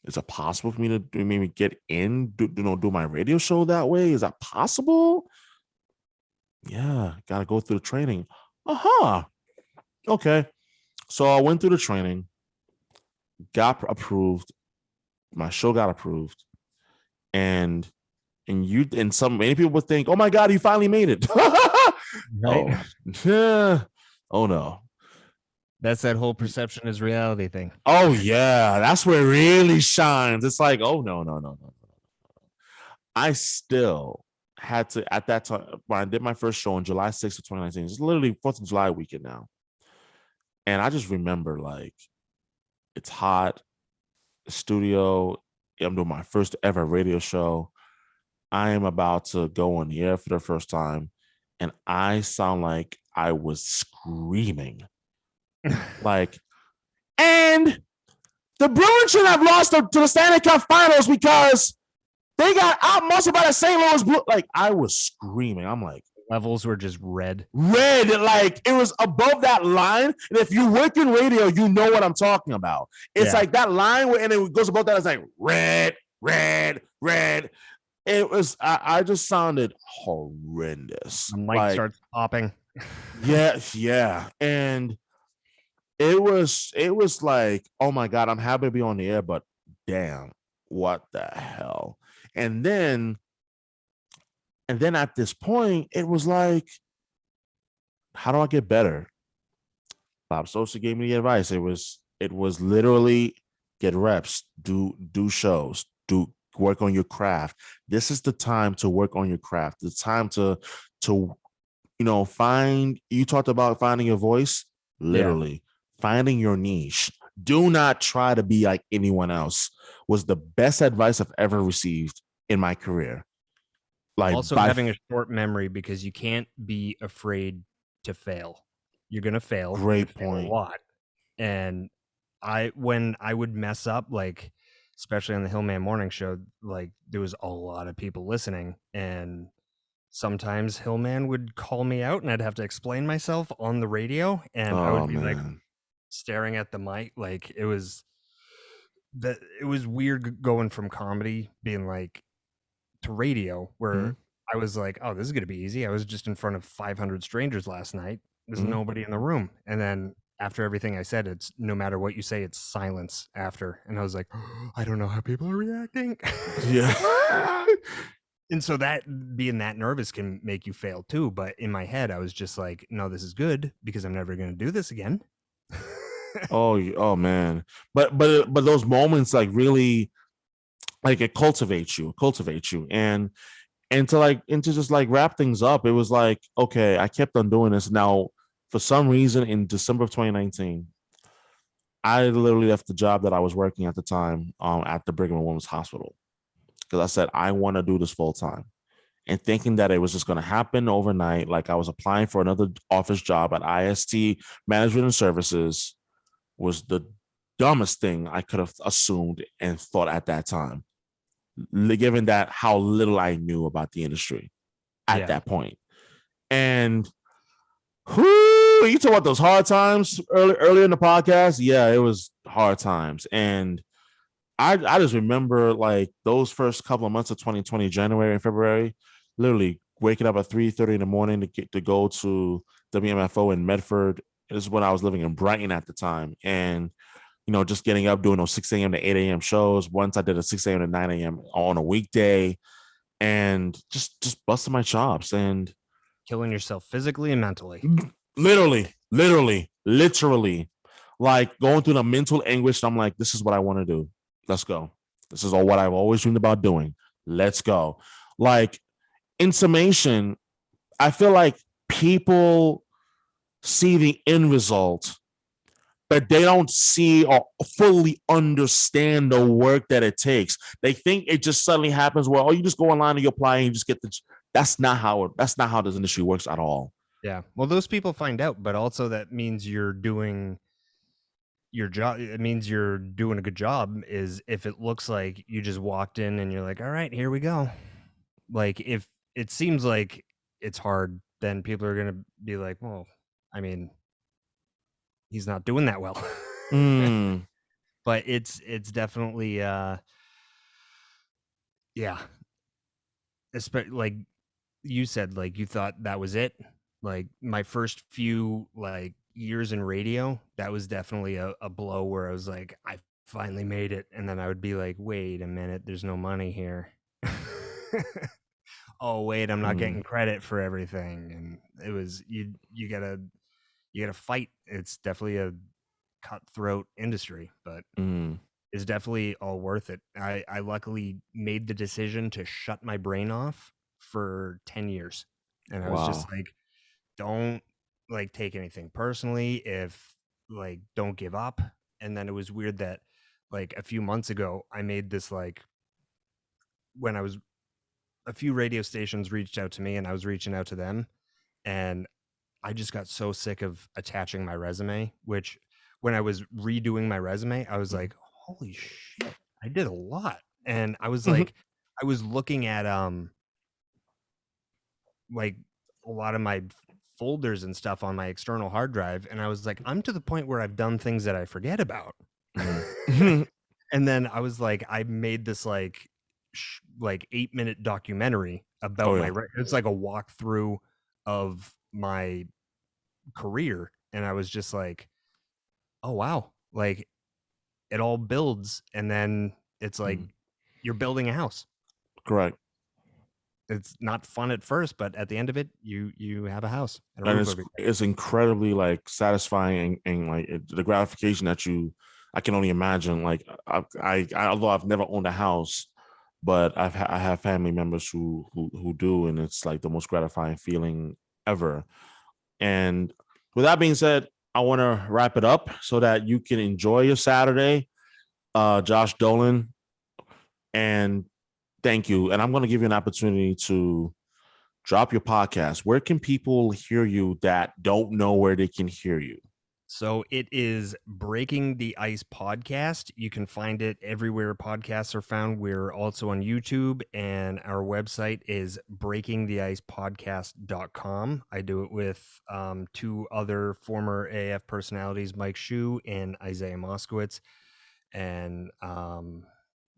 Is it possible for me to maybe get in, do my radio show that way? Is that possible? Yeah, got to go through the training. Okay. So I went through the training, got approved. My show got approved. And many people would think, oh my God, you finally made it. Right? Oh no.
That's that whole perception is reality thing.
Oh yeah, that's where it really shines. It's like, oh no. I still had to, at that time, when I did my first show on July 6th of 2019, it's literally 4th of July weekend now. And I just remember, like, it's hot, studio, I'm doing my first ever radio show. I am about to go on the air for the first time, and I sound like I was screaming. Like, and the Bruins should have lost to the Stanley Cup Finals because they got outmuscled by the St. Louis Blues. Like, I was screaming. I'm like,
levels were just red.
Like it was above that line. And if you work in radio, you know what I'm talking about. It's like that line and it goes above that. It's like red. It was, I just sounded horrendous.
The mic starts popping.
Yeah. And it was like, oh my God, I'm happy to be on the air, but damn, what the hell? And then at this point, it was like, how do I get better? Bob Socci gave me the advice. It was literally get reps, do shows, work on your craft. This is the time to work on your craft. The time to find. You talked about finding your voice. Literally, finding your niche. Do not try to be like anyone else. Was the best advice I've ever received in my career. Like,
also having a short memory, because you can't be afraid to fail. You're gonna fail.
Great point.
A lot. And when I would mess up, like especially on the Hillman Morning Show, like there was a lot of people listening, and sometimes Hillman would call me out, and I'd have to explain myself on the radio, and I would be like staring at the mic, like it was weird going from comedy, being like to radio where
Mhm.
I was like, oh, this is going to be easy. I was just in front of 500 strangers last night. There's
Mhm.
nobody in the room. And then after everything I said, it's no matter what you say, it's silence after. And I was like, I don't know how people are reacting.
Yeah.
And so that being that nervous can make you fail too. But in my head, I was just like, no, this is good because I'm never going to do this again.
Oh man. But those moments like really like it cultivates you. And to just like wrap things up, it was like, okay, I kept on doing this. Now, for some reason in December of 2019, I literally left the job that I was working at the time at the Brigham and Women's Hospital because I said I want to do this full time. And thinking that it was just going to happen overnight, like I was applying for another office job at IST Management and Services, was the dumbest thing I could have assumed and thought at that time, given that how little I knew about the industry at that point. And whoo, you talk about those hard times earlier in the podcast. Yeah, it was hard times. And I just remember like those first couple of months of 2020, January and February, literally waking up at 3:30 in the morning to go to WMFO in Medford. This is when I was living in Brighton at the time. And just getting up, doing those 6 a.m. to 8 a.m. shows. Once I did a 6 a.m. to 9 a.m. on a weekday and just busting my chops and
killing yourself physically and mentally.
Literally, like going through the mental anguish. I'm like, this is what I want to do. Let's go. This is all what I've always dreamed about doing. Let's go. Like, in summation, I feel like people see the end result, but they don't see or fully understand the work that it takes. They think it just suddenly happens where, oh, you just go online and you apply and you just get the. That's not how this industry works at all.
Yeah. Well, those people find out, but also that means you're doing your job. It means you're doing a good job is if it looks like you just walked in and you're like, all right, here we go. Like if it seems like it's hard, then people are going to be like, well, I mean, he's not doing that well. But it's definitely, yeah. Like you said, like you thought that was it. Like my first few like years in radio, that was definitely a blow where I was like, I finally made it. And then I would be like, wait a minute, there's no money here. Oh wait, I'm not getting credit for everything. And it was you gotta fight. It's definitely a cutthroat industry, but it's definitely all worth it. I luckily made the decision to shut my brain off for 10 years. And I was just like, don't like take anything personally. If like, don't give up. And then it was weird that like a few months ago, I made this like when I was a few radio stations reached out to me and I was reaching out to them. And I just got so sick of attaching my resume, which when I was redoing my resume, I was like, holy shit, I did a lot. And I was like, I was looking at like a lot of my folders and stuff on my external hard drive. And I was like, I'm to the point where I've done things that I forget about. And then I was like, I made this like 8-minute documentary about it's like a walkthrough of my career. And I was just like, oh wow, like it all builds and then it's like you're building a house.
Correct.
It's not fun at first, but at the end of it, you have a house and a
And
roof over your head.
it's incredibly like satisfying and like the gratification that I can only imagine. Like I although I've never owned a house, but I have family members who do, and it's like the most gratifying feeling ever. And with that being said, I want to wrap it up so that you can enjoy your Saturday, Josh Dolan, and thank you. And I'm going to give you an opportunity to drop your podcast. Where can people hear you that don't know where they can hear you?
So it is Breaking the Ice Podcast. You can find it everywhere podcasts are found. We're also on YouTube, and our website is breakingtheicepodcast.com. I do it with two other former AF personalities, Mike Shue and Isaiah Moskowitz. And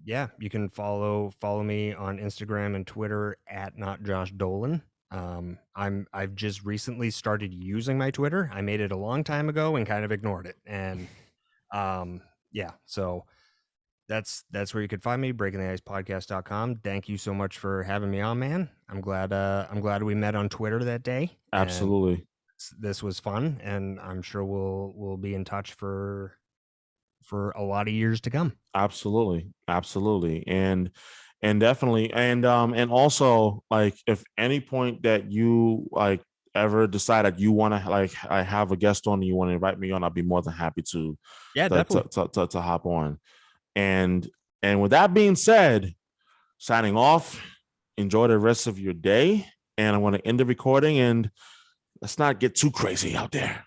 Yeah, you can follow me on Instagram and Twitter at @notjoshdolan. I've just recently started using my Twitter. I made it a long time ago and kind of ignored it. And yeah, so that's where you could find me, breakingtheicepodcast.com. Thank you so much for having me on, man. I'm glad we met on Twitter that day.
Absolutely.
And this was fun, and I'm sure we'll be in touch for a lot of years to come.
Absolutely. And definitely, and also, like, if any point that you like ever decide that you want to, like, I have a guest on and you want to invite me on, I'll be more than happy to
Yeah, definitely.
to hop on. And with that being said, signing off. Enjoy the rest of your day, and I'm going to end the recording, and let's not get too crazy out there.